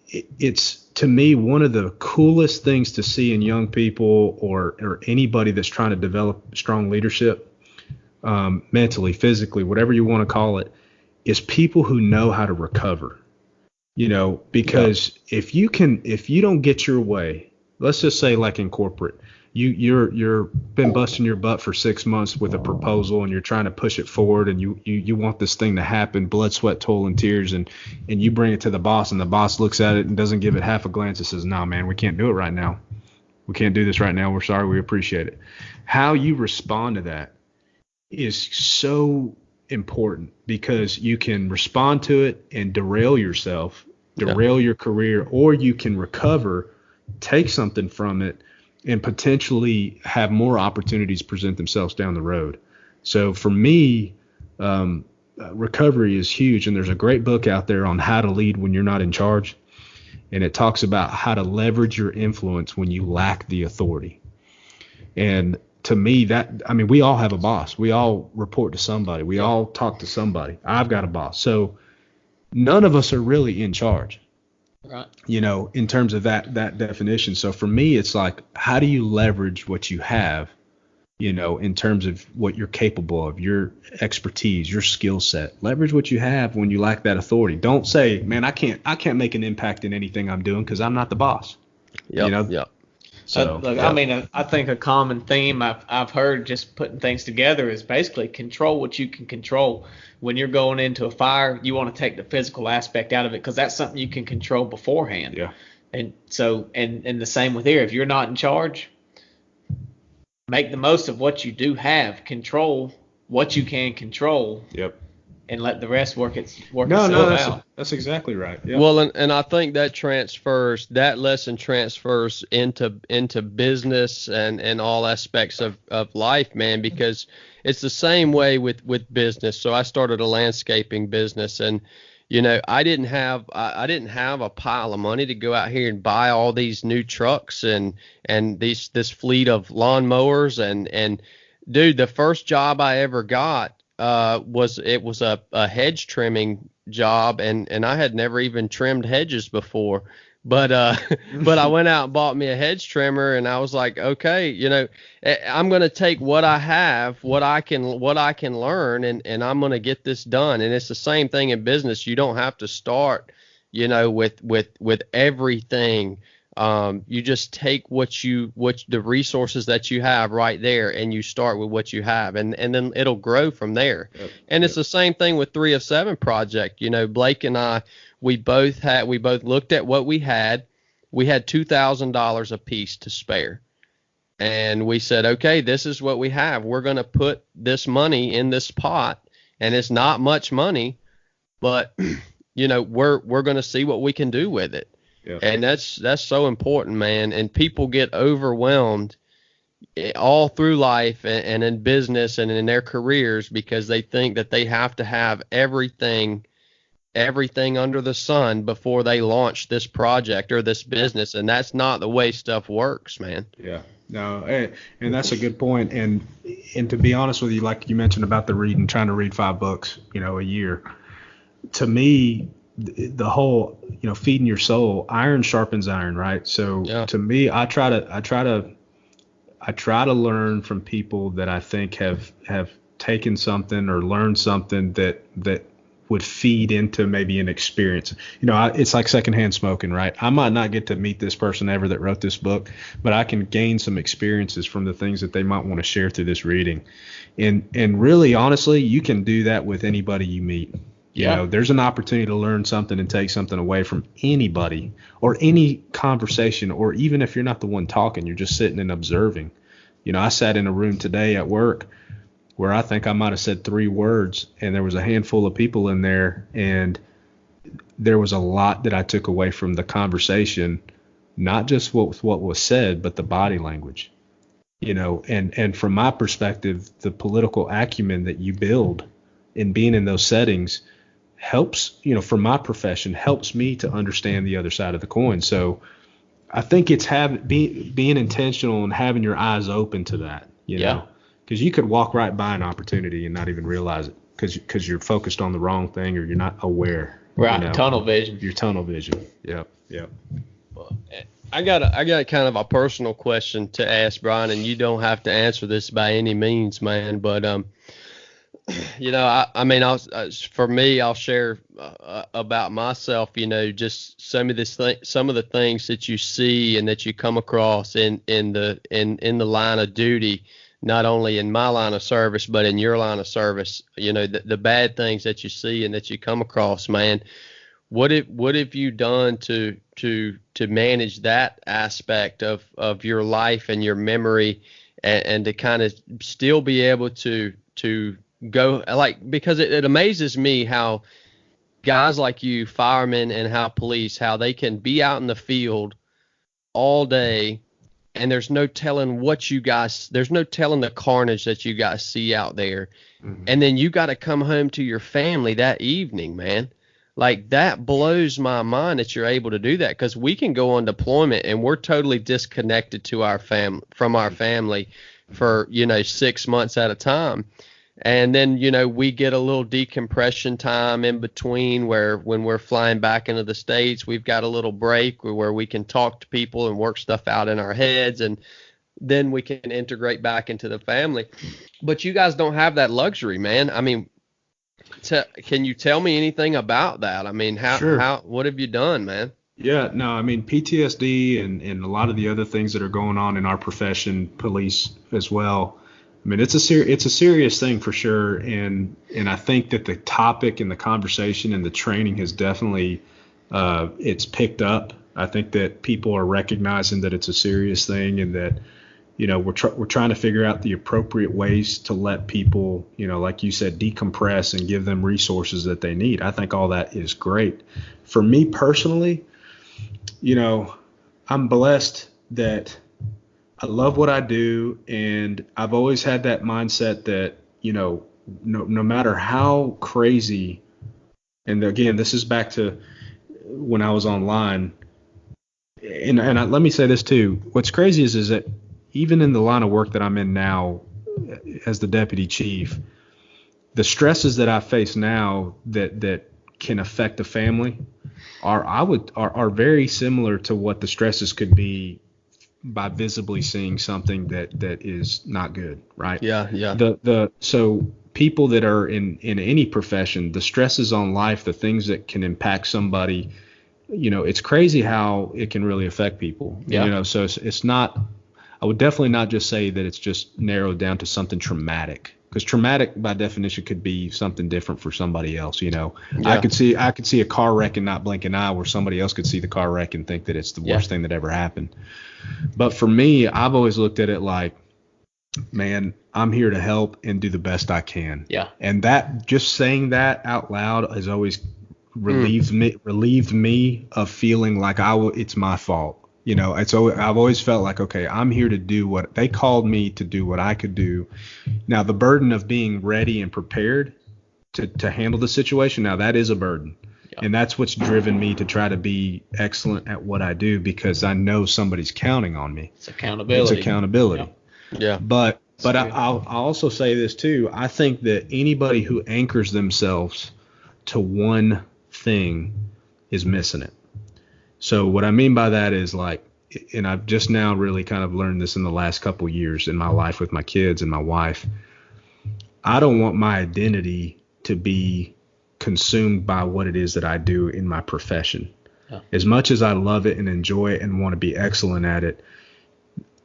Speaker 1: it's, to me, one of the coolest things to see in young people or anybody that's trying to develop strong leadership, mentally, physically, whatever you want to call it, is people who know how to recover. Because if you don't get your way, let's just say like in corporate, you're been busting your butt for 6 months with a proposal and you're trying to push it forward and you want this thing to happen, blood, sweat, toil, and tears, and you bring it to the boss and the boss looks at it and doesn't give it half a glance and says, "No, man, we can't do it right now. We can't do this right now. We're sorry. We appreciate it." How you respond to that is so important, because you can respond to it and derail yourself, derail your career, or you can recover, take something from it, and potentially have more opportunities present themselves down the road. So for me, recovery is huge. And there's a great book out there on how to lead when you're not in charge. And it talks about how to leverage your influence when you lack the authority. And to me, we all have a boss. We all report to somebody. We all talk to somebody. I've got a boss. So none of us are really in charge.
Speaker 2: Right.
Speaker 1: In terms of that definition. So for me, it's like, how do you leverage what you have, in terms of what you're capable of, your expertise, your skill set. Leverage what you have when you lack that authority. Don't say, "Man, I can't make an impact in anything I'm doing because I'm not the boss."
Speaker 3: Yep.
Speaker 1: So,
Speaker 2: Look,
Speaker 1: yeah.
Speaker 2: I mean, I think a common theme I've heard just putting things together is basically control what you can control. When you're going into a fire, you want to take the physical aspect out of it because that's something you can control beforehand.
Speaker 1: Yeah.
Speaker 2: And so, and the same with here. If you're not in charge, make the most of what you do have. Control what you can control.
Speaker 1: Yep.
Speaker 2: And let the rest work itself out.
Speaker 1: That's exactly right. Yep.
Speaker 3: Well, and I think that lesson transfers into business and all aspects of life, man, because it's the same way with business. So I started a landscaping business, and I didn't have a pile of money to go out here and buy all these new trucks and this fleet of lawnmowers and dude, the first job I ever got was a hedge trimming job, and I had never even trimmed hedges before, but I went out and bought me a hedge trimmer, and I was like, okay, I'm gonna take what I have, what I can learn, and I'm gonna get this done. And it's the same thing in business. You don't have to start, with everything. You just take the resources that you have right there, and you start with what you have, and then it'll grow from there.
Speaker 1: Yep.
Speaker 3: And it's the same thing with 3 of 7 project. Blake and I, we both looked at what we had. We had $2,000 a piece to spare. And we said, okay, this is what we have. We're going to put this money in this pot, and it's not much money, but we're going to see what we can do with it.
Speaker 1: Yeah.
Speaker 3: And that's so important, man. And people get overwhelmed all through life and in business and in their careers because they think that they have to have everything under the sun before they launch this project or this business. And that's not the way stuff works, man.
Speaker 1: Yeah. No, and that's a good point. And to be honest with you, like you mentioned about trying to read 5 books, a year. To me, the whole, feeding your soul, iron sharpens iron, right? So To me, I try to learn from people that I think have taken something or learned something that would feed into maybe an experience. It's like secondhand smoking, right? I might not get to meet this person ever that wrote this book, but I can gain some experiences from the things that they might want to share through this reading. And really, honestly, you can do that with anybody you meet. There's an opportunity to learn something and take something away from anybody or any conversation, or even if you're not the one talking, you're just sitting and observing. I sat in a room today at work where I think I might have said 3 words, and there was a handful of people in there, and there was a lot that I took away from the conversation, not just what was said, but the body language. And from my perspective, the political acumen that you build in being in those settings helps, for my profession, helps me to understand the other side of the coin. So I think it's being intentional and having your eyes open to that, because you could walk right by an opportunity and not even realize it because you're focused on the wrong thing or you're not aware.
Speaker 2: Right. Tunnel vision.
Speaker 1: Your tunnel vision. Yep.
Speaker 3: Well, I got kind of a personal question to ask, Brian, and you don't have to answer this by any means, man, but I'll share about myself. Just some of the things that you see and that you come across in the line of duty, not only in my line of service but in your line of service. The bad things that you see and that you come across, man. What have you done to manage that aspect of your life and your memory, and to kind of still be able to go, because it amazes me how guys like you, firemen and how police, how they can be out in the field all day and there's no telling there's no telling the carnage that you guys see out there. Mm-hmm. And then you got to come home to your family that evening, man. Like, that blows my mind that you're able to do that, because we can go on deployment and we're totally disconnected to from our family for 6 months at a time. And then, we get a little decompression time in between when we're flying back into the States, we've got a little break where we can talk to people and work stuff out in our heads, and then we can integrate back into the family. But you guys don't have that luxury, man. I mean, can you tell me anything about that? I mean,
Speaker 1: Sure.
Speaker 3: what have you done, man?
Speaker 1: Yeah, no, I mean PTSD and a lot of the other things that are going on in our profession, police as well. I mean, it's a serious thing for sure, and I think that the topic and the conversation and the training has definitely it's picked up. I think that people are recognizing that it's a serious thing, and that we're trying to figure out the appropriate ways to let people, like you said, decompress and give them resources that they need. I think all that is great. For me personally, I'm blessed that I love what I do, and I've always had that mindset that, no matter how crazy, and again, this is back to when I was online, and let me say this too. What's crazy is that even in the line of work that I'm in now as the deputy chief, the stresses that I face now that can affect a family are very similar to what the stresses could be by visibly seeing something that is not good, right?
Speaker 3: Yeah.
Speaker 1: So people that are in any profession, the stresses on life, the things that can impact somebody, it's crazy how it can really affect people.
Speaker 2: Yeah.
Speaker 1: So it's not. I would definitely not just say that it's just narrowed down to something traumatic, because traumatic by definition could be something different for somebody else.
Speaker 3: Yeah.
Speaker 1: I could see a car wreck and not blink an eye, where somebody else could see the car wreck and think that it's the worst thing that ever happened. But for me, I've always looked at it like, man, I'm here to help and do the best I can.
Speaker 2: Yeah.
Speaker 1: And that, just saying that out loud has always relieved me of feeling like it's my fault. I've always felt like, okay, I'm here to do what they called me to do, what I could do. Now, the burden of being ready and prepared to handle the situation, now that is a burden. Yeah. And that's what's driven me to try to be excellent at what I do, because I know somebody's counting on me.
Speaker 2: It's accountability.
Speaker 3: Yeah.
Speaker 1: But I'll also say this too. I think that anybody who anchors themselves to one thing is missing it. So what I mean by that is, like, and I've just now really kind of learned this in the last couple of years in my life with my kids and my wife, I don't want my identity to be consumed by what it is that I do in my profession. Yeah. As much as I love it and enjoy it and want to be excellent at it,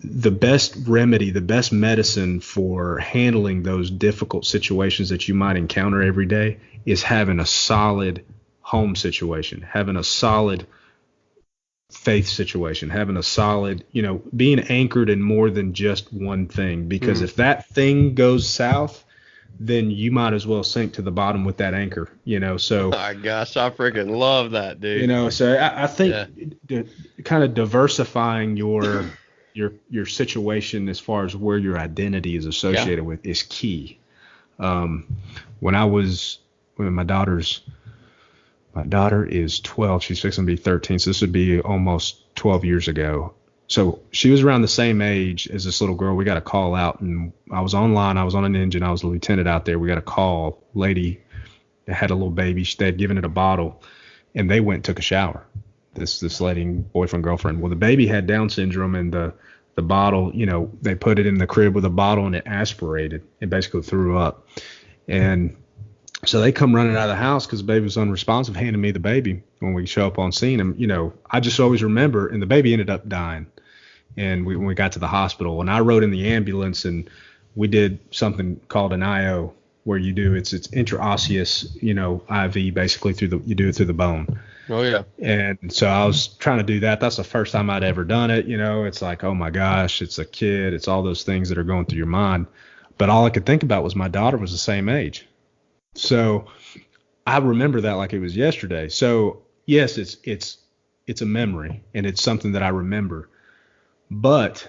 Speaker 1: the best remedy, the best medicine for handling those difficult situations that you might encounter every day is having a solid home situation, having a solid faith situation, having a solid, being anchored in more than just one thing. Because if that thing goes south, then you might as well sink to the bottom with that anchor, so.
Speaker 3: Oh my gosh, I freaking love that, dude.
Speaker 1: So I think kind of diversifying your situation as far as where your identity is associated with is key. When my daughter is 12. She's fixing to be 13. So this would be almost 12 years ago. So she was around the same age as this little girl. We got a call out, and I was online. I was on an engine. I was a lieutenant out there. We got a call. Lady that had a little baby. They had given it a bottle, and they went and took a shower. This lady, boyfriend, girlfriend. Well, the baby had Down syndrome, and the bottle, they put it in the crib with a bottle, and it aspirated and basically threw up. And so they come running out of the house because the baby was unresponsive, handing me the baby when we show up on scene. And, I just always remember, and the baby ended up dying. And when we got to the hospital, and I rode in the ambulance, and we did something called an IO, where you do, it's intraosseous, IV, basically you do it through the bone.
Speaker 3: Oh, yeah.
Speaker 1: And so I was trying to do that. That's the first time I'd ever done it. It's like, oh my gosh, it's a kid. It's all those things that are going through your mind. But all I could think about was my daughter was the same age. So I remember that like it was yesterday. So yes, it's a memory, and it's something that I remember, but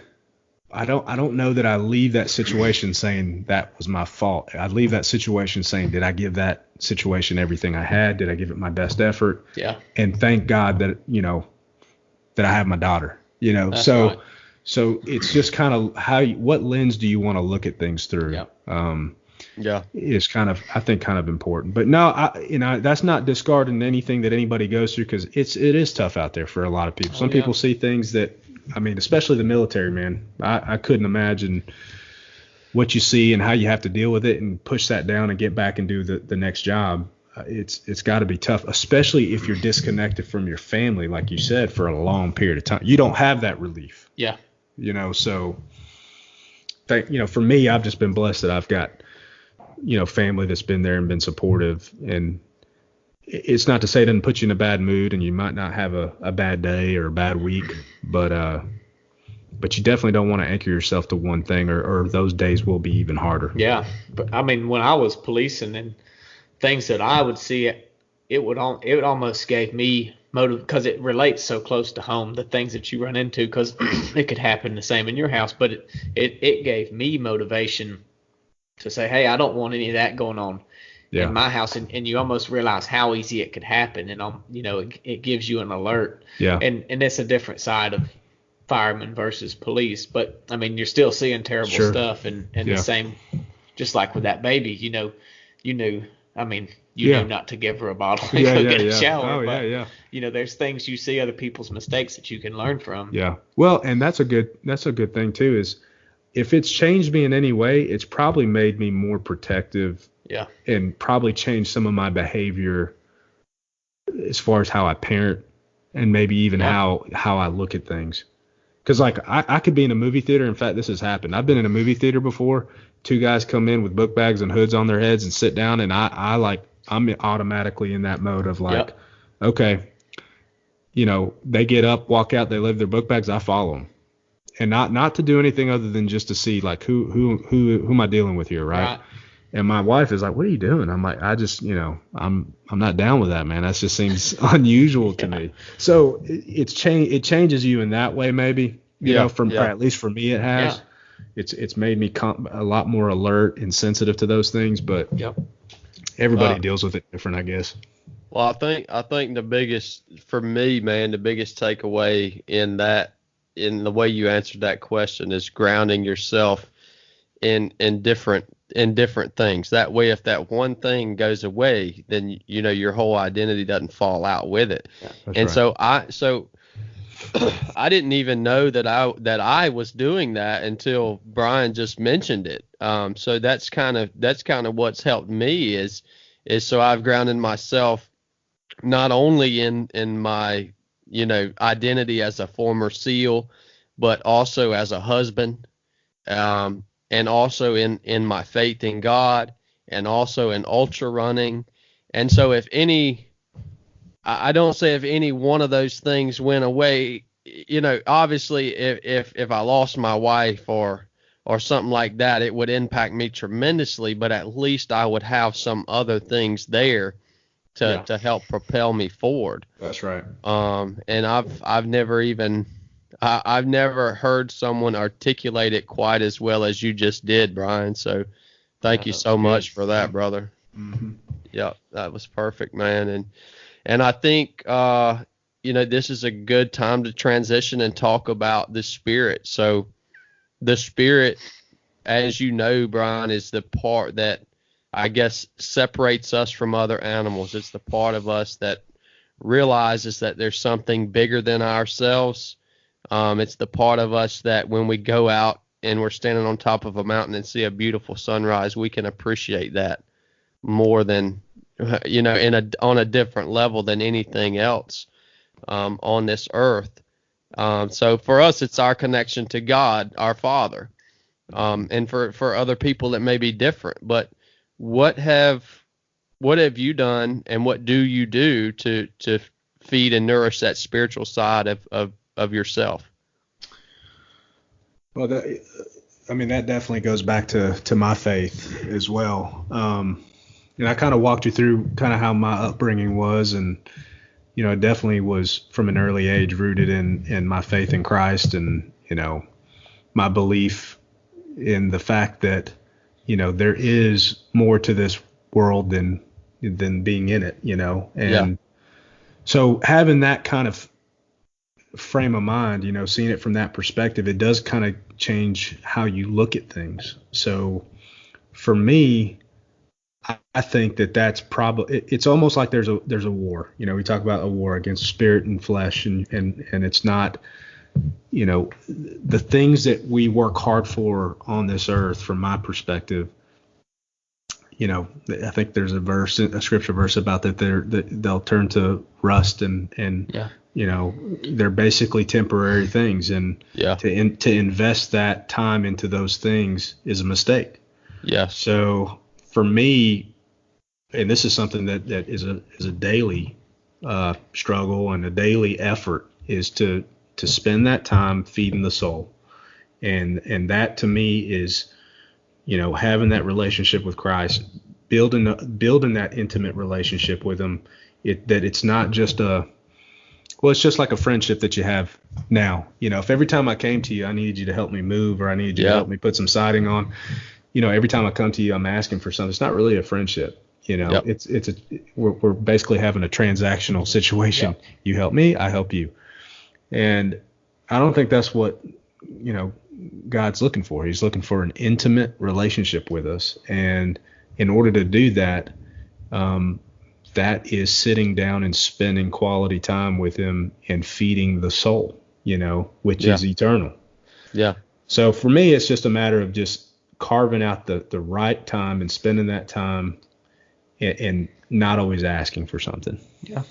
Speaker 1: I don't know that I leave that situation saying that was my fault. I leave that situation saying, did I give that situation everything I had? Did I give it my best effort?
Speaker 2: Yeah.
Speaker 1: And thank God that, that I have my daughter,
Speaker 2: That's
Speaker 1: so,
Speaker 2: right.
Speaker 1: So it's just kind of what lens do you want to look at things through?
Speaker 2: Yeah.
Speaker 1: Is kind of, I think, kind of important. But no, that's not discarding anything that anybody goes through, because it is tough out there for a lot of people. Some people see things that, especially the military, man. I couldn't imagine what you see and how you have to deal with it and push that down and get back and do the next job. it's got to be tough, especially if you're disconnected from your family, like you said, for a long period of time. You don't have that relief.
Speaker 2: Yeah.
Speaker 1: So, for me, I've just been blessed that I've got, family that's been there and been supportive. And it's not to say it doesn't put you in a bad mood and you might not have a bad day or a bad week, but you definitely don't want to anchor yourself to one thing, or those days will be even harder.
Speaker 2: Yeah. But I mean, when I was policing and things that I would see, it would almost gave me motive, because it relates so close to home, the things that you run into, because it could happen the same in your house, but it gave me motivation to say, hey, I don't want any of that going on in my house. And you almost realize how easy it could happen. And, it gives you an alert.
Speaker 1: Yeah.
Speaker 2: And it's a different side of firemen versus police. But, I mean, you're still seeing terrible stuff. And the same, just like with that baby, you knew not to give her a bottle and go get a shower. There's things you see other people's mistakes that you can learn from.
Speaker 1: Yeah. Well, and that's a good thing too, is if it's changed me in any way, it's probably made me more protective.
Speaker 2: Yeah.
Speaker 1: And probably changed some of my behavior as far as how I parent, and maybe even how I look at things. Because like I could be in a movie theater. In fact, this has happened. I've been in a movie theater before. Two guys come in with book bags and hoods on their heads and sit down, and I'm automatically in that mode of like, okay, they get up, walk out, they leave their book bags, I follow them, and not to do anything other than just to see like who am I dealing with here, right? And my wife is like, what are you doing? I'm like, I just, I'm not down with that, man. That just seems unusual to me. So it changes you in that way, maybe, or at least for me, it has. Yeah. It's made me a lot more alert and sensitive to those things, but everybody deals with it different, I guess.
Speaker 3: Well, I think the biggest, for me, man, the biggest takeaway in the way you answered that question is grounding yourself in different things. That way, if that one thing goes away, then your whole identity doesn't fall out with it. Yeah, and right. So I didn't even know that I was doing that until Brian just mentioned it. So that's kind of what's helped me is so I've grounded myself not only in my identity as a former SEAL, but also as a husband, and also in my faith in God, and also in ultra running. And so I don't say if any one of those things went away, obviously if I lost my wife or something like that, it would impact me tremendously, but at least I would have some other things there to help propel me forward.
Speaker 1: That's right.
Speaker 3: And I've never heard someone articulate it quite as well as you just did, Brian. So thank you so much for that, brother.
Speaker 1: Mm-hmm.
Speaker 3: Yeah, that was perfect, man. And I think, this is a good time to transition and talk about the Spirit. So the Spirit, as you know, Brian, is the part that I guess separates us from other animals. It's the part of us that realizes that there's something bigger than ourselves. It's the part of us that when we go out and we're standing on top of a mountain and see a beautiful sunrise, we can appreciate that more than, on a different level than anything else on this earth. So for us, it's our connection to God, our Father. And for other people, it may be different. But what have you done, and what do you do to feed and nourish that spiritual side of yourself?
Speaker 1: Well, that definitely goes back to my faith as well. And I kind of walked you through kind of how my upbringing was, and it definitely was from an early age rooted in my faith in Christ, and my belief in the fact that there is more to this world than being in it, and so having that kind of frame of mind, seeing it from that perspective, it does kind of change how you look at things. So for me, I think that's probably, it's almost like there's a war. We talk about a war against spirit and flesh, and it's not, the things that we work hard for on this earth, from my perspective, I think there's a scripture verse about that they'll turn to rust and
Speaker 2: Yeah.
Speaker 1: they're basically temporary things, and to invest that time into those things is a mistake.
Speaker 3: Yeah.
Speaker 1: So for me, and this is something that is a daily struggle and a daily effort, is to spend that time feeding the soul, and that to me is having that relationship with Christ, building that intimate relationship with him. It's not just it's just like a friendship that you have now. If every time I came to you, I needed you to help me move, or I needed you to help me put some siding on, every time I come to you, I'm asking for something. It's not really a friendship. We're basically having a transactional situation. Yep. You help me, I help you. And I don't think that's what, God's looking for. He's looking for an intimate relationship with us. And in order to do that, that is sitting down and spending quality time with him and feeding the soul, which is eternal.
Speaker 3: Yeah.
Speaker 1: So for me, it's just a matter of just carving out the right time and spending that time and not always asking for something.
Speaker 2: Yeah.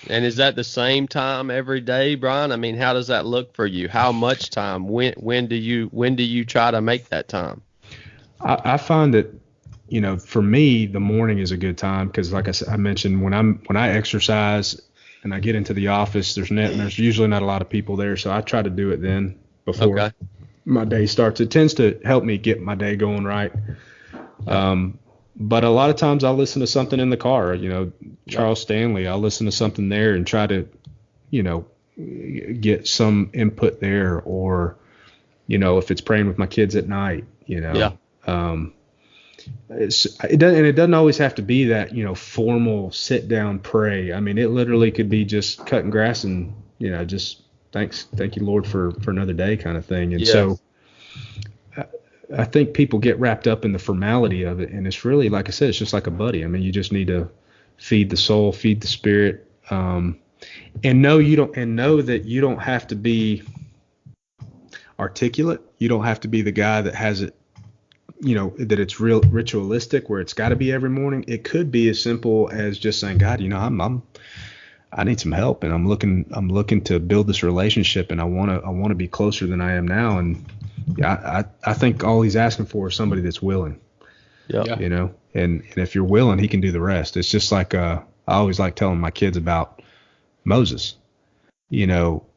Speaker 3: And is that the same time every day, Brian? I mean, how does that look for you? How much time? When do you try to make that time?
Speaker 1: I find that, for me, the morning is a good time because, like I mentioned, when I exercise and I get into the office, there's usually not a lot of people there, so I try to do it then before my day starts. It tends to help me get my day going right. But a lot of times I'll listen to something in the car, Charles Stanley, I'll listen to something there and try to, get some input there, or, if it's praying with my kids at night, it doesn't always have to be that, formal sit down pray. I mean, it literally could be just cutting grass and, just thank you, Lord, for another day kind of thing. And so I think people get wrapped up in the formality of it, and it's really, like I said, it's just like a buddy. I mean, you just need to feed the soul, feed the spirit, and know that you don't have to be articulate. You don't have to be the guy that has it, that it's real ritualistic where it's got to be every morning. It could be as simple as just saying, God, I need some help, and I'm looking to build this relationship, and I want to be closer than I am now. And I think all he's asking for is somebody that's willing. And if you're willing, he can do the rest. It's just like I always like telling my kids about Moses.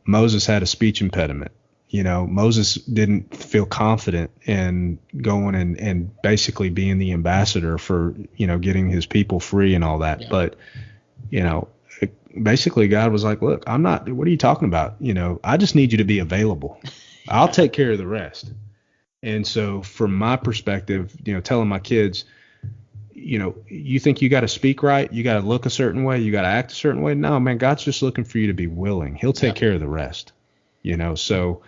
Speaker 1: Moses had a speech impediment. Moses didn't feel confident in going and basically being the ambassador for, getting his people free and all that. But, basically God was like, look, what are you talking about? I just need you to be available. I'll take care of the rest. And so from my perspective, telling my kids, you think you got to speak right, you got to look a certain way, you got to act a certain way. No, man, God's just looking for you to be willing. He'll take care of the rest. So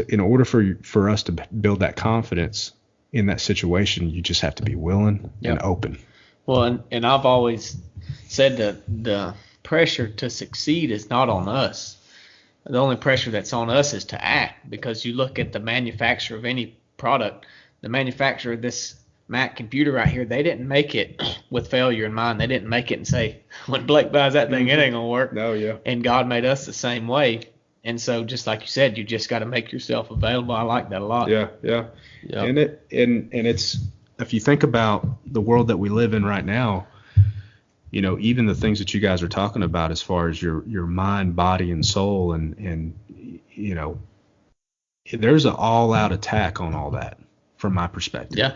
Speaker 1: in order for us to build that confidence in that situation, you just have to be willing and open.
Speaker 2: Well, and I've always said that the pressure to succeed is not on us. The only pressure that's on us is to act, because you look at the manufacturer of any product, the manufacturer of this Mac computer right here, they didn't make it with failure in mind. They didn't make it and say, when Blake buys that thing, it ain't going to work.
Speaker 1: No, yeah.
Speaker 2: And God made us the same way. And so just like you said, you just got to make yourself available. I like that a lot.
Speaker 1: Yeah. And it's, if you think about the world that we live in right now, even the things that you guys are talking about as far as your mind, body, and soul, and there's an all-out attack on all that from my perspective.
Speaker 2: Yeah.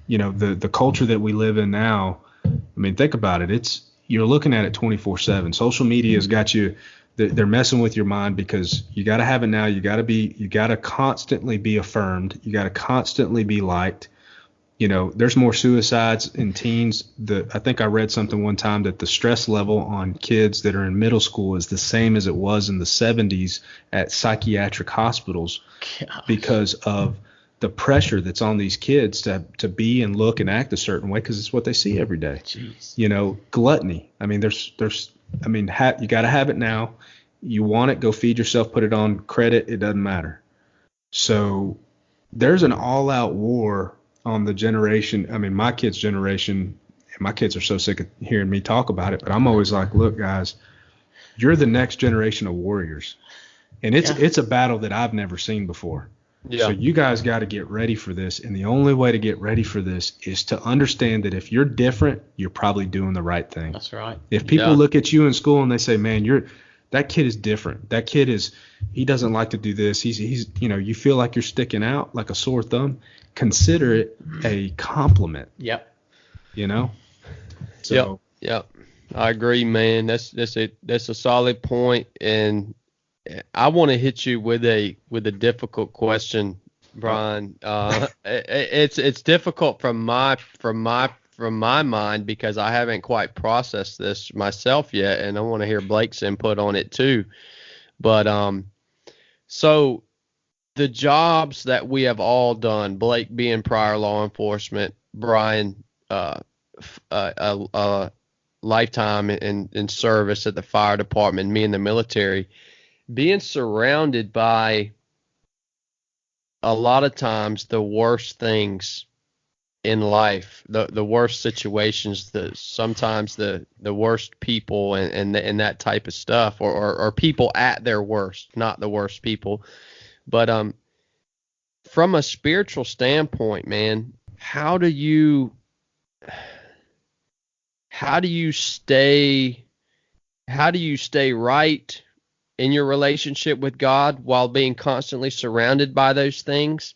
Speaker 1: The culture that we live in now, I mean, think about it. You're looking at it 24/7. Social media has got you. They're messing with your mind because you got to have it now. You got to constantly be affirmed. You got to constantly be liked. There's more suicides in teens. I think I read something one time that the stress level on kids that are in middle school is the same as it was in the 70s at psychiatric hospitals.
Speaker 2: Gosh. Because
Speaker 1: of the pressure that's on these kids to be and look and act a certain way, because it's what they see every day.
Speaker 2: Jeez.
Speaker 1: Gluttony. I mean, you got to have it now. You want it, go feed yourself, put it on credit. It doesn't matter. So there's an all-out war on the generation. I mean, my kids' generation, and my kids are so sick of hearing me talk about it, but I'm always like, look, guys, you're the next generation of warriors. And it's a battle that I've never seen before.
Speaker 3: Yeah.
Speaker 1: So you guys got to get ready for this. And the only way to get ready for this is to understand that if you're different, you're probably doing the right thing.
Speaker 2: That's right.
Speaker 1: If people look at you in school and they say, man, that kid is different. That kid he doesn't like to do this. He's you feel like you're sticking out like a sore thumb. Consider it a compliment.
Speaker 2: Yep.
Speaker 1: So.
Speaker 3: Yep. I agree, man. That's a solid point, and I want to hit you with a difficult question, Brian. It's difficult from my mind because I haven't quite processed this myself yet, and I want to hear Blake's input on it too. But so the jobs that we have all done, Blake being prior law enforcement, Brian lifetime in service at the fire department, me in the military, being surrounded by a lot of times the worst things in life, the worst situations, sometimes the worst people and that type of stuff, or people at their worst, not the worst people. But from a spiritual standpoint, man, how do you stay right in your relationship with God while being constantly surrounded by those things?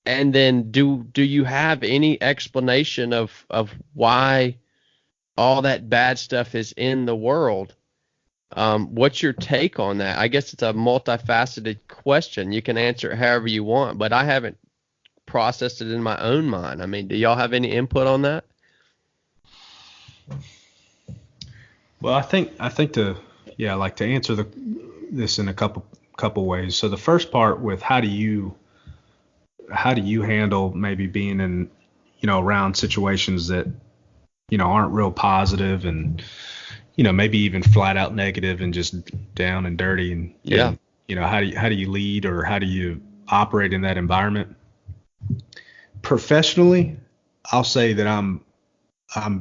Speaker 3: And then do you have any explanation of why all that bad stuff is in the world? What's your take on that? I guess it's a multifaceted question. You can answer it however you want, but I haven't processed it in my own mind. I mean, do y'all have any input on that?
Speaker 1: Well, I think to answer this in a couple ways. So the first part with how do you handle maybe being in, around situations that, aren't real positive and, maybe even flat out negative and just down and dirty and how do you lead or how do you operate in that environment? Professionally, I'll say that I'm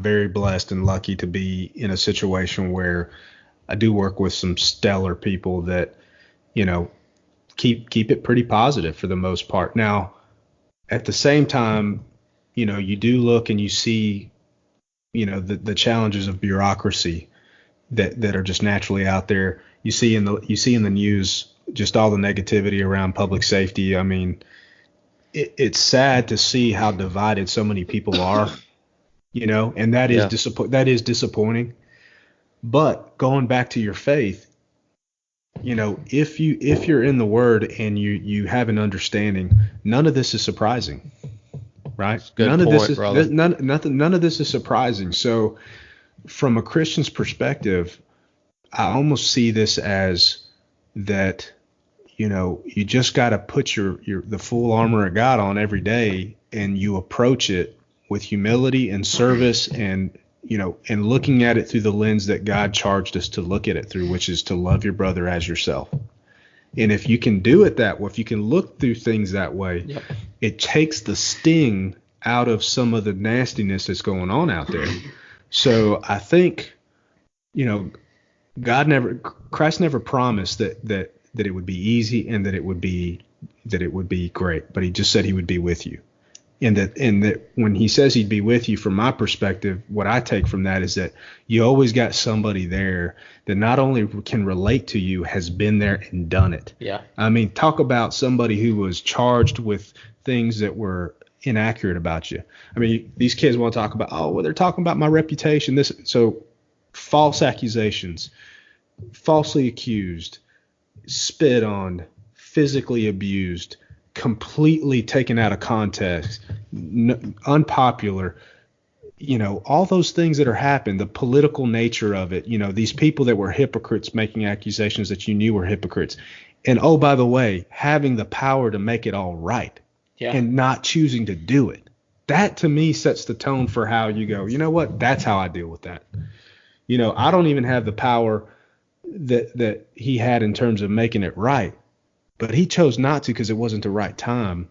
Speaker 1: very blessed and lucky to be in a situation where I do work with some stellar people that, keep it pretty positive for the most part. Now, at the same time, you do look and you see, the challenges of bureaucracy that are just naturally out there. You see in the news just all the negativity around public safety. I mean, it's sad to see how divided so many people are. And that is disappointing. But going back to your faith, if you're in the Word and you have an understanding, none of this is surprising, right? None of this is surprising. So, from a Christian's perspective, I almost see this as that. You just got to put the full armor of God on every day, and you approach it with humility and service and looking at it through the lens that God charged us to look at it through, which is to love your brother as yourself. And if you can do it that way, if you can look through things that way, it takes the sting out of some of the nastiness that's going on out there. So I think, Christ never promised that it would be easy and that it would be great, but he just said he would be with you. And that when he says he'd be with you, from my perspective, what I take from that is that you always got somebody there that not only can relate to you, has been there and done it.
Speaker 2: Yeah.
Speaker 1: I mean, talk about somebody who was charged with things that were inaccurate about you. I mean, these kids want to talk about, they're talking about my reputation. So false accusations, falsely accused, spit on, physically abused, completely taken out of context, unpopular, all those things that are happened, the political nature of it, these people that were hypocrites making accusations that you knew were hypocrites. And, oh, by the way, having the power to make it all right and not choosing to do it. That to me sets the tone for how you go, you know what, that's how I deal with that. I don't even have the power that he had in terms of making it right, but he chose not to because it wasn't the right time.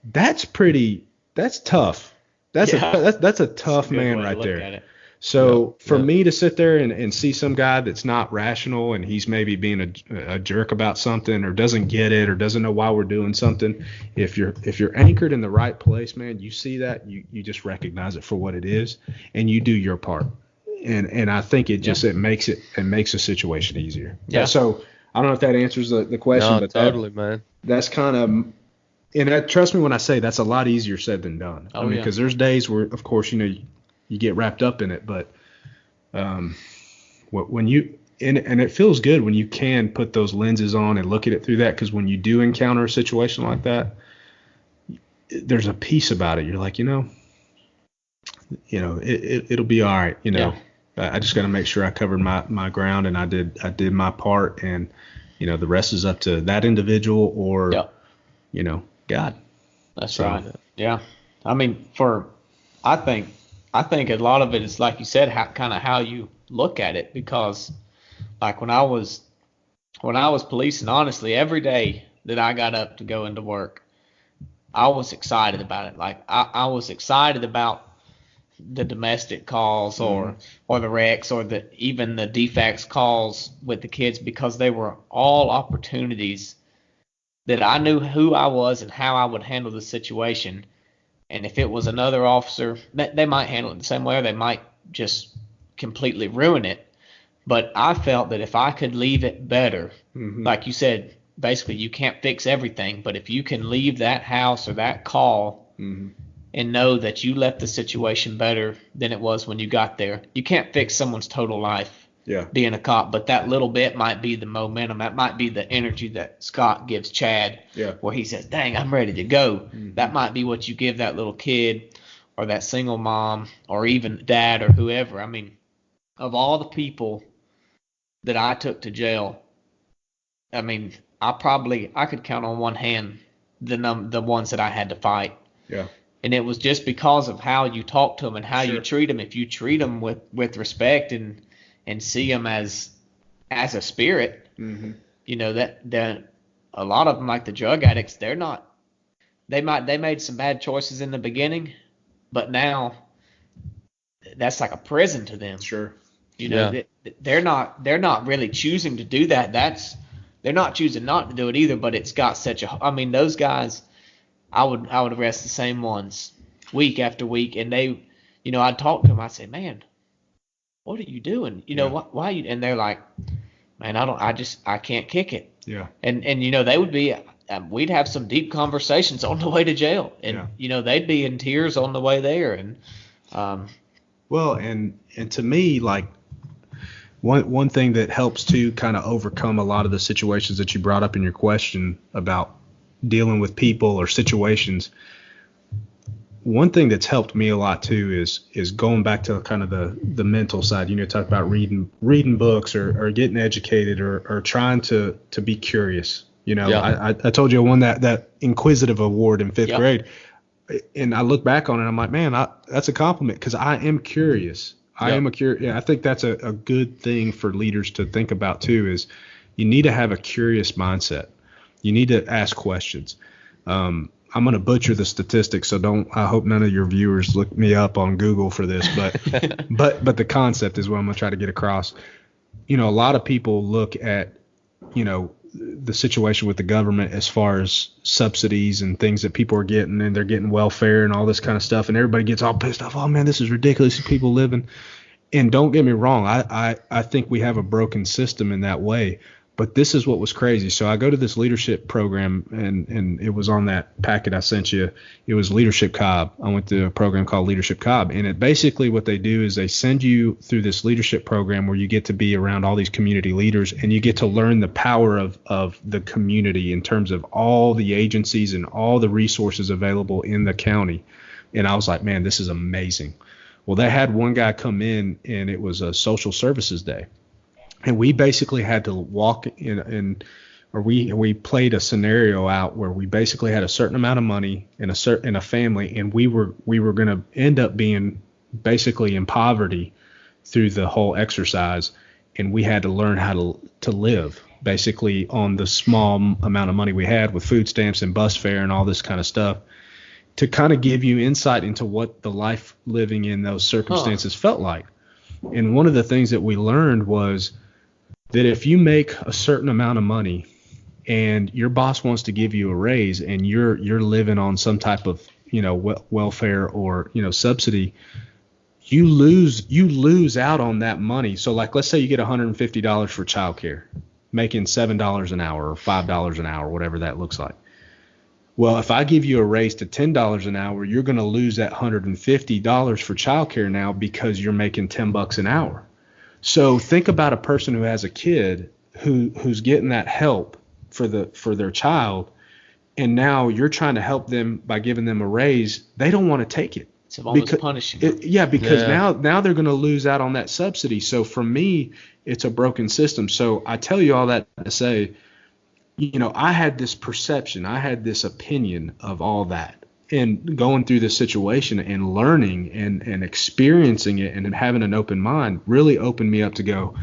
Speaker 1: That's pretty that's tough. That's a tough man right there. So for me to sit there and see some guy that's not rational and he's maybe being a jerk about something or doesn't get it or doesn't know why we're doing something, if you're anchored in the right place, man, you see that, you just recognize it for what it is and you do your part. And I think it just it makes the situation easier. Yeah. So I don't know if that answers the question, but
Speaker 3: totally, man.
Speaker 1: That's kind of, and trust me when I say that's a lot easier said than done. I mean, because there's days where, of course, you get wrapped up in it, but when you and it feels good when you can put those lenses on and look at it through that, because when you do encounter a situation like that, there's a peace about it. You're like, it'll be all right. I just got to make sure I covered my ground and I did my part, and the rest is up to that individual or God.
Speaker 2: That's right. Yeah. I mean, I think a lot of it is, like you said, how you look at it, because like when I was policing, honestly, every day that I got up to go into work, I was excited about it. Like I was excited about the domestic calls or the wrecks or even the defects calls with the kids, because they were all opportunities that I knew who I was and how I would handle the situation. And if it was another officer, they might handle it the same way, or they might just completely ruin it. But I felt that if I could leave it better, like you said, basically you can't fix everything, but if you can leave that house or that call and know that you left the situation better than it was when you got there. You can't fix someone's total life being a cop, but that little bit might be the momentum. That might be the energy that Scott gives Chad, where he says, dang, I'm ready to go. That might be what you give that little kid or that single mom or even dad or whoever. I mean, of all the people that I took to jail, I mean, I could count on one hand the ones that I had to fight.
Speaker 1: Yeah.
Speaker 2: And it was just because of how you talk to them and how you treat them. If you treat them with respect and see them as a spirit, that a lot of them, like the drug addicts, they made some bad choices in the beginning, but now that's like a prison to them.
Speaker 1: Sure.
Speaker 2: They're not really choosing to do that. They're not choosing not to do it either, but it's got those guys, I would arrest the same ones week after week, and they, I'd talk to them. I'd say, man, what are you doing? Why you? And they're like, man, I can't kick it.
Speaker 1: Yeah.
Speaker 2: And they would be, we'd have some deep conversations on the way to jail, and they'd be in tears on the way there, and
Speaker 1: well, and to me, like one thing that helps to kind of overcome a lot of the situations that you brought up in your question about dealing with people or situations, one thing that's helped me a lot too is going back to kind of the mental side. Talk about reading books or getting educated or trying to be curious. I told you I won that inquisitive award in fifth grade, and I look back on it, I'm like, man, that's a compliment, because I am curious. I think that's a good thing for leaders to think about too, is you need to have a curious mindset. You need to ask questions. I'm going to butcher the statistics, so I hope none of your viewers look me up on Google for this, but but the concept is what I'm going to try to get across. A lot of people look at, the situation with the government as far as subsidies and things that people are getting, and they're getting welfare and all this kind of stuff, and everybody gets all pissed off. Oh man, this is ridiculous. People living. And don't get me wrong, I think we have a broken system in that way. But this is what was crazy. So I go to this leadership program, and it was on that packet I sent you. It was Leadership Cobb. I went to a program called Leadership Cobb. And it basically what they do is they send you through this leadership program where you get to be around all these community leaders, and you get to learn the power of the community in terms of all the agencies and all the resources available in the county. And I was like, man, this is amazing. Well, they had one guy come in, and it was a social services day. And we basically had to walk we played a scenario out where we basically had a certain amount of money in a family, and we were going to end up being basically in poverty through the whole exercise, and we had to learn how to live basically on the small amount of money we had with food stamps and bus fare and all this kind of stuff. to kind of give you insight into what the life living in those circumstances felt like. And one of the things that we learned was that if you make a certain amount of money and your boss wants to give you a raise and you're living on some type of, welfare or, subsidy, you lose out on that money. So like, let's say you get $150 for childcare, making $7 an hour or $5 an hour, whatever that looks like. Well, if I give you a raise to $10 an hour, you're going to lose that $150 for childcare now because you're making $10 an hour. So think about a person who has a kid who's getting that help for their child, and now you're trying to help them by giving them a raise. They don't want to take it.
Speaker 2: It's almost punishing.
Speaker 1: Because now they're going to lose out on that subsidy. So for me, it's a broken system. So I tell you all that to say, I had this perception, I had this opinion of all that, and going through this situation and learning and experiencing it and having an open mind really opened me up to go,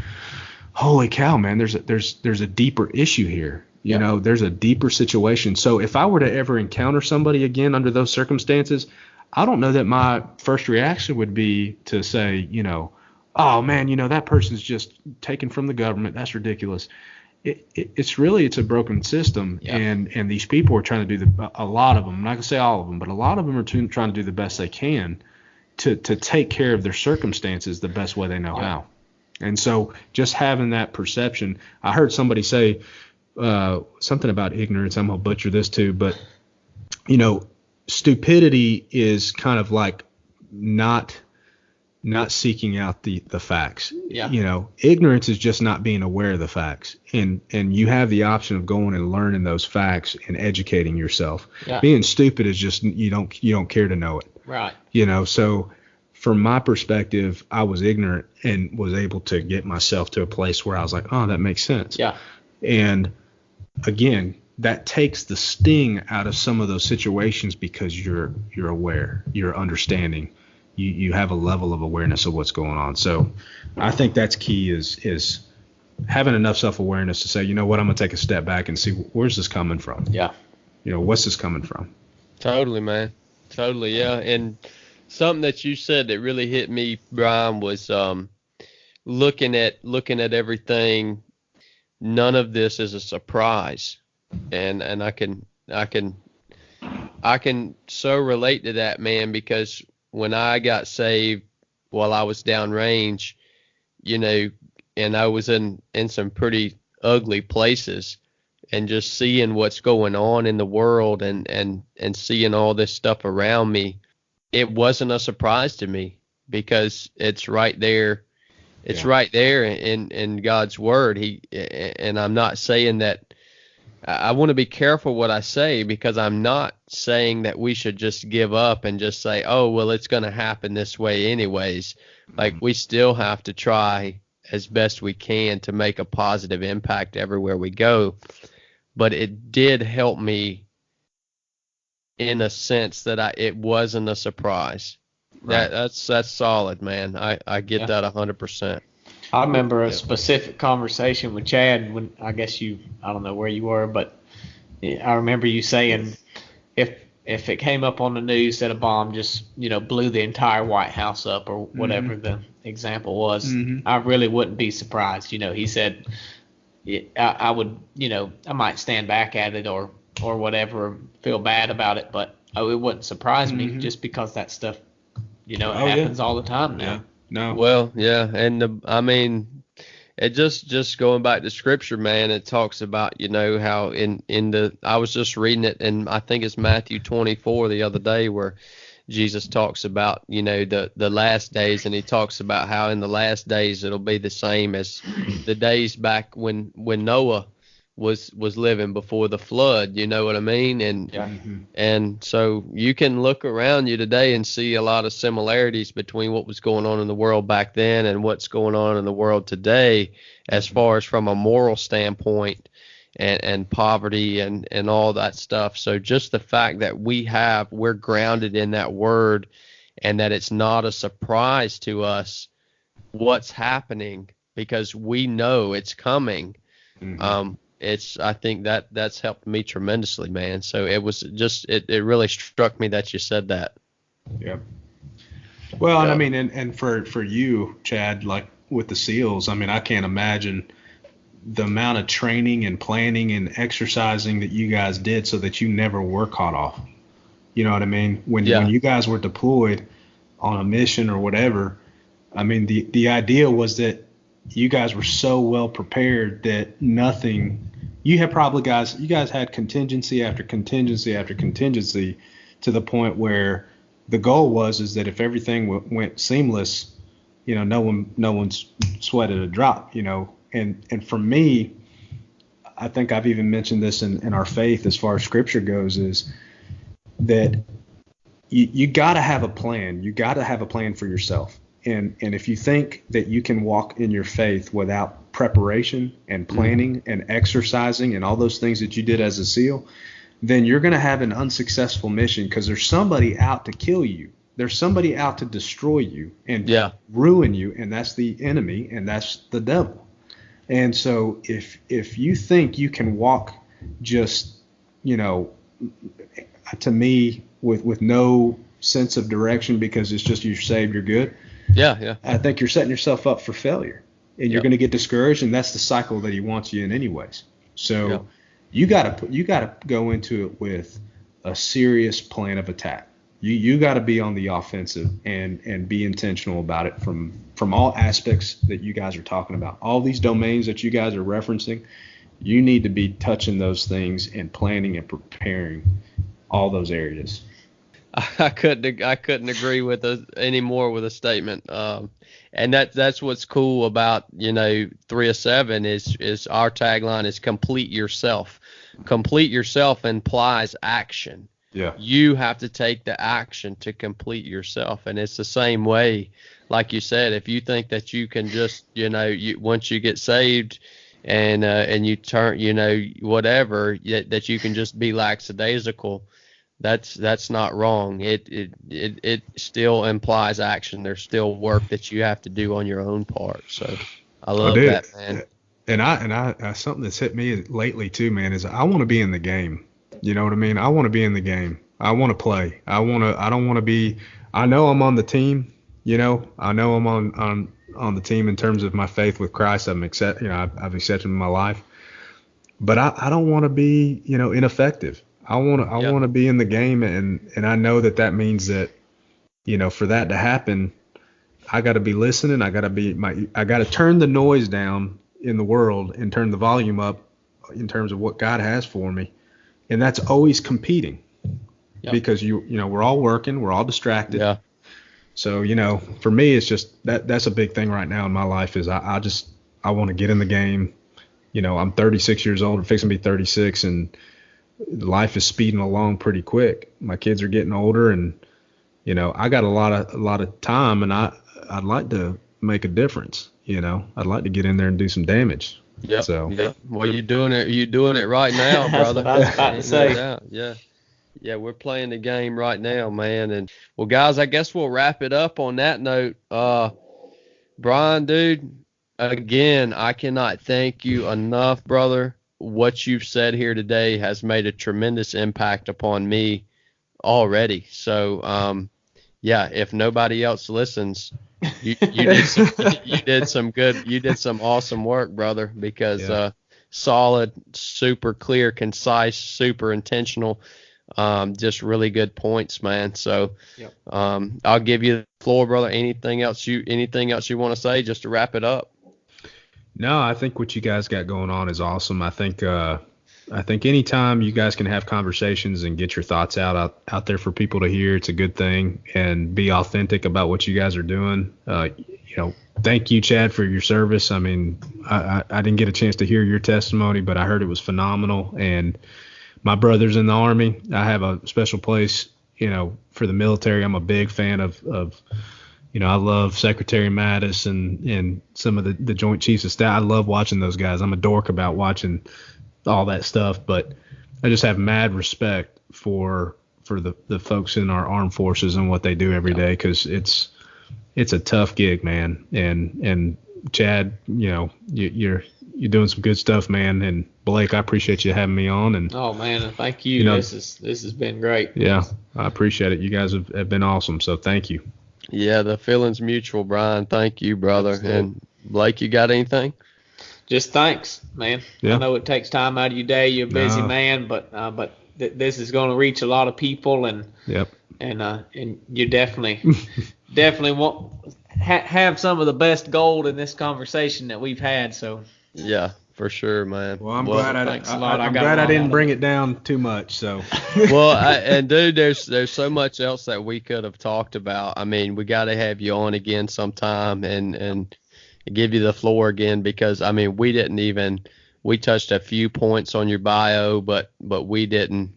Speaker 1: holy cow, man, there's a deeper issue here. There's a deeper situation. So if I were to ever encounter somebody again under those circumstances, I don't know that my first reaction would be to say, oh man, that person's just taken from the government. That's ridiculous. It's a broken system, and these people are trying to do a lot of them. I'm not gonna say all of them, but a lot of them are trying to do the best they can to take care of their circumstances the best way they know how. And so just having that perception, I heard somebody say something about ignorance. I'm gonna butcher this too, but stupidity is kind of like not seeking out the facts. Ignorance is just not being aware of the facts, and you have the option of going and learning those facts and educating yourself. Being stupid is just you don't care to know it,
Speaker 2: right?
Speaker 1: So from my perspective, I was ignorant and was able to get myself to a place where I was like, oh, that makes sense. And again, that takes the sting out of some of those situations because you're aware, you're understanding. You have a level of awareness of what's going on. So I think that's key is having enough self-awareness to say, you know what, I'm going to take a step back and see where's this coming from? What's this coming from?
Speaker 3: Totally, man. Totally, yeah. And something that you said that really hit me, Brian, was looking at everything. None of this is a surprise. And I can so relate to that, man, because when I got saved while I was downrange, and I was in some pretty ugly places, and just seeing what's going on in the world and seeing all this stuff around me, it wasn't a surprise to me because it's right there. It's right there in God's word. And I'm not saying that. I want to be careful what I say, because I'm not saying that we should just give up and just say, oh, well, it's going to happen this way anyways. Like, we still have to try as best we can to make a positive impact everywhere we go. But it did help me in a sense that it wasn't a surprise. Right. That's solid, man. I get that 100%.
Speaker 2: I remember a specific conversation with Chad when I don't know where you were, but I remember you saying if it came up on the news that a bomb just, blew the entire White House up or whatever the example was, I really wouldn't be surprised. He said I would, I might stand back at it or whatever, feel bad about it, but it wouldn't surprise me just because that stuff, it happens all the time now.
Speaker 1: Yeah. No.
Speaker 3: Well, yeah, and it just going back to scripture, man. It talks about how I was just reading it, and I think it's Matthew 24 the other day where Jesus talks about the last days, and he talks about how in the last days it'll be the same as the days back when Noah was living before the flood. You know what I mean? And so you can look around you today and see a lot of similarities between what was going on in the world back then and what's going on in the world today, as far as from a moral standpoint and poverty and all that stuff. So just the fact that we're grounded in that word, and that it's not a surprise to us what's happening because we know it's coming. I think that's helped me tremendously, man. So it was just, it really struck me that you said that.
Speaker 1: Yeah. Well, and I mean, and for you, Chad, like with the SEALs, I mean, I can't imagine the amount of training and planning and exercising that you guys did so that you never were caught off. You know what I mean? When you guys were deployed on a mission or whatever, I mean, the idea was that you guys were so well prepared that nothing, you guys had contingency after contingency after contingency, to the point where the goal is that if everything went seamless, you know, no one's sweated a drop, you know. And for me, I think I've even mentioned this in our faith as far as scripture goes, is that you got to have a plan. You got to have a plan for yourself. And if you think that you can walk in your faith without preparation and planning and exercising and all those things that you did as a SEAL, then you're going to have an unsuccessful mission, because there's somebody out to kill you. There's somebody out to destroy you and ruin you, and that's the enemy, and that's the devil. And so if you think you can walk just, you know, to me, with no sense of direction, because it's just you're saved, you're good.
Speaker 3: Yeah.
Speaker 1: I think you're setting yourself up for failure, and you're going to get discouraged, and that's the cycle that he wants you in anyways. So you gotta go into it with a serious plan of attack. You got to be on the offensive and be intentional about it from all aspects that you guys are talking about. All these domains that you guys are referencing, you need to be touching those things and planning and preparing all those areas.
Speaker 3: I couldn't agree with any more with a statement. And that's what's cool about, you know, 3 of 7 is our tagline is complete yourself. Complete yourself implies action.
Speaker 1: Yeah.
Speaker 3: You have to take the action to complete yourself. And it's the same way, like you said, if you think that you can just, you know, once you get saved and you turn, you know, whatever, that you can just be lackadaisical, that's not wrong. It still implies action. There's still work that you have to do on your own part. So I love that, man.
Speaker 1: And I something that's hit me lately too, man, is I want to be in the game. You know what I mean? I want to be in the game. I want to play. I don't want to be. I know I'm on the team. You know, I know I'm on the team in terms of my faith with Christ. I've accepted in my life. But I don't want to be, you know, ineffective. I want to be in the game, and I know that means that, you know, for that to happen, I got to be listening. I got to turn the noise down in the world and turn the volume up in terms of what God has for me. And that's always competing, because you know, we're all working, we're all distracted.
Speaker 3: Yeah.
Speaker 1: So, you know, for me, it's just that's a big thing right now in my life is I want to get in the game. You know, I'm 36 years old, I'm fixing to be 36, and life is speeding along pretty quick. My kids are getting older, and, you know, I got a lot of time, and I'd like to make a difference. You know, I'd like to get in there and do some damage.
Speaker 3: Yeah. So. Yeah. Well, you're doing it right now, brother.
Speaker 2: That's what I was about to say.
Speaker 3: Yeah, we're playing the game right now, man. And well, guys, I guess we'll wrap it up on that note. Brian, dude, again, I cannot thank you enough, brother. What you've said here today has made a tremendous impact upon me already. So, if nobody else listens, you did some awesome work, brother, because solid, super clear, concise, super intentional, just really good points, man. So I'll give you the floor, brother. Anything else you want to say just to wrap it up?
Speaker 1: No, I think what you guys got going on is awesome. I think anytime you guys can have conversations and get your thoughts out there for people to hear, it's a good thing, and be authentic about what you guys are doing. You know, thank you, Chad, for your service. I mean, I didn't get a chance to hear your testimony, but I heard it was phenomenal. And my brother's in the Army. I have a special place, you know, for the military. I'm a big fan of you know, I love Secretary Mattis and some of the Joint Chiefs of Staff. I love watching those guys. I'm a dork about watching all that stuff, but I just have mad respect for the folks in our armed forces and what they do every day, because it's a tough gig, man. And Chad, you know, you're doing some good stuff, man, and Blake, I appreciate you having me on. And
Speaker 2: oh man, thank you. This has been great.
Speaker 1: Yeah, I appreciate it. You guys have been awesome. So thank you.
Speaker 3: Yeah, the feeling's mutual, Brian. Thank you, brother. Absolutely. And Blake, you got anything?
Speaker 2: Just thanks, man. Yeah. I know it takes time out of your day. You're a busy man, but this is going to reach a lot of people, and you definitely want have some of the best gold in this conversation that we've had. So
Speaker 3: yeah, for sure, man.
Speaker 1: Well, I'm glad I didn't bring it down too much. So
Speaker 3: well, dude, there's so much else that we could have talked about. I mean, we got to have you on again sometime and give you the floor again, because I mean, we touched a few points on your bio, but we didn't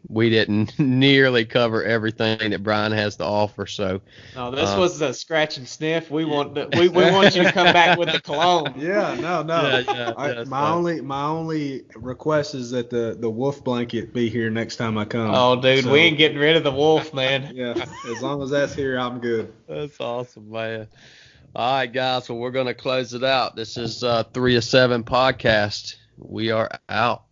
Speaker 3: nearly cover everything that Brian has to offer. So
Speaker 2: no, this was a scratch and sniff. We want you to come back with the cologne.
Speaker 1: Yeah, no. My only request is that the wolf blanket be here next time I come.
Speaker 2: Oh, dude, we ain't getting rid of the wolf, man.
Speaker 1: Yeah, as long as that's here, I'm good.
Speaker 3: That's awesome, man. All right, guys. Well, we're going to close it out. This is 3 of 7 podcast. We are out.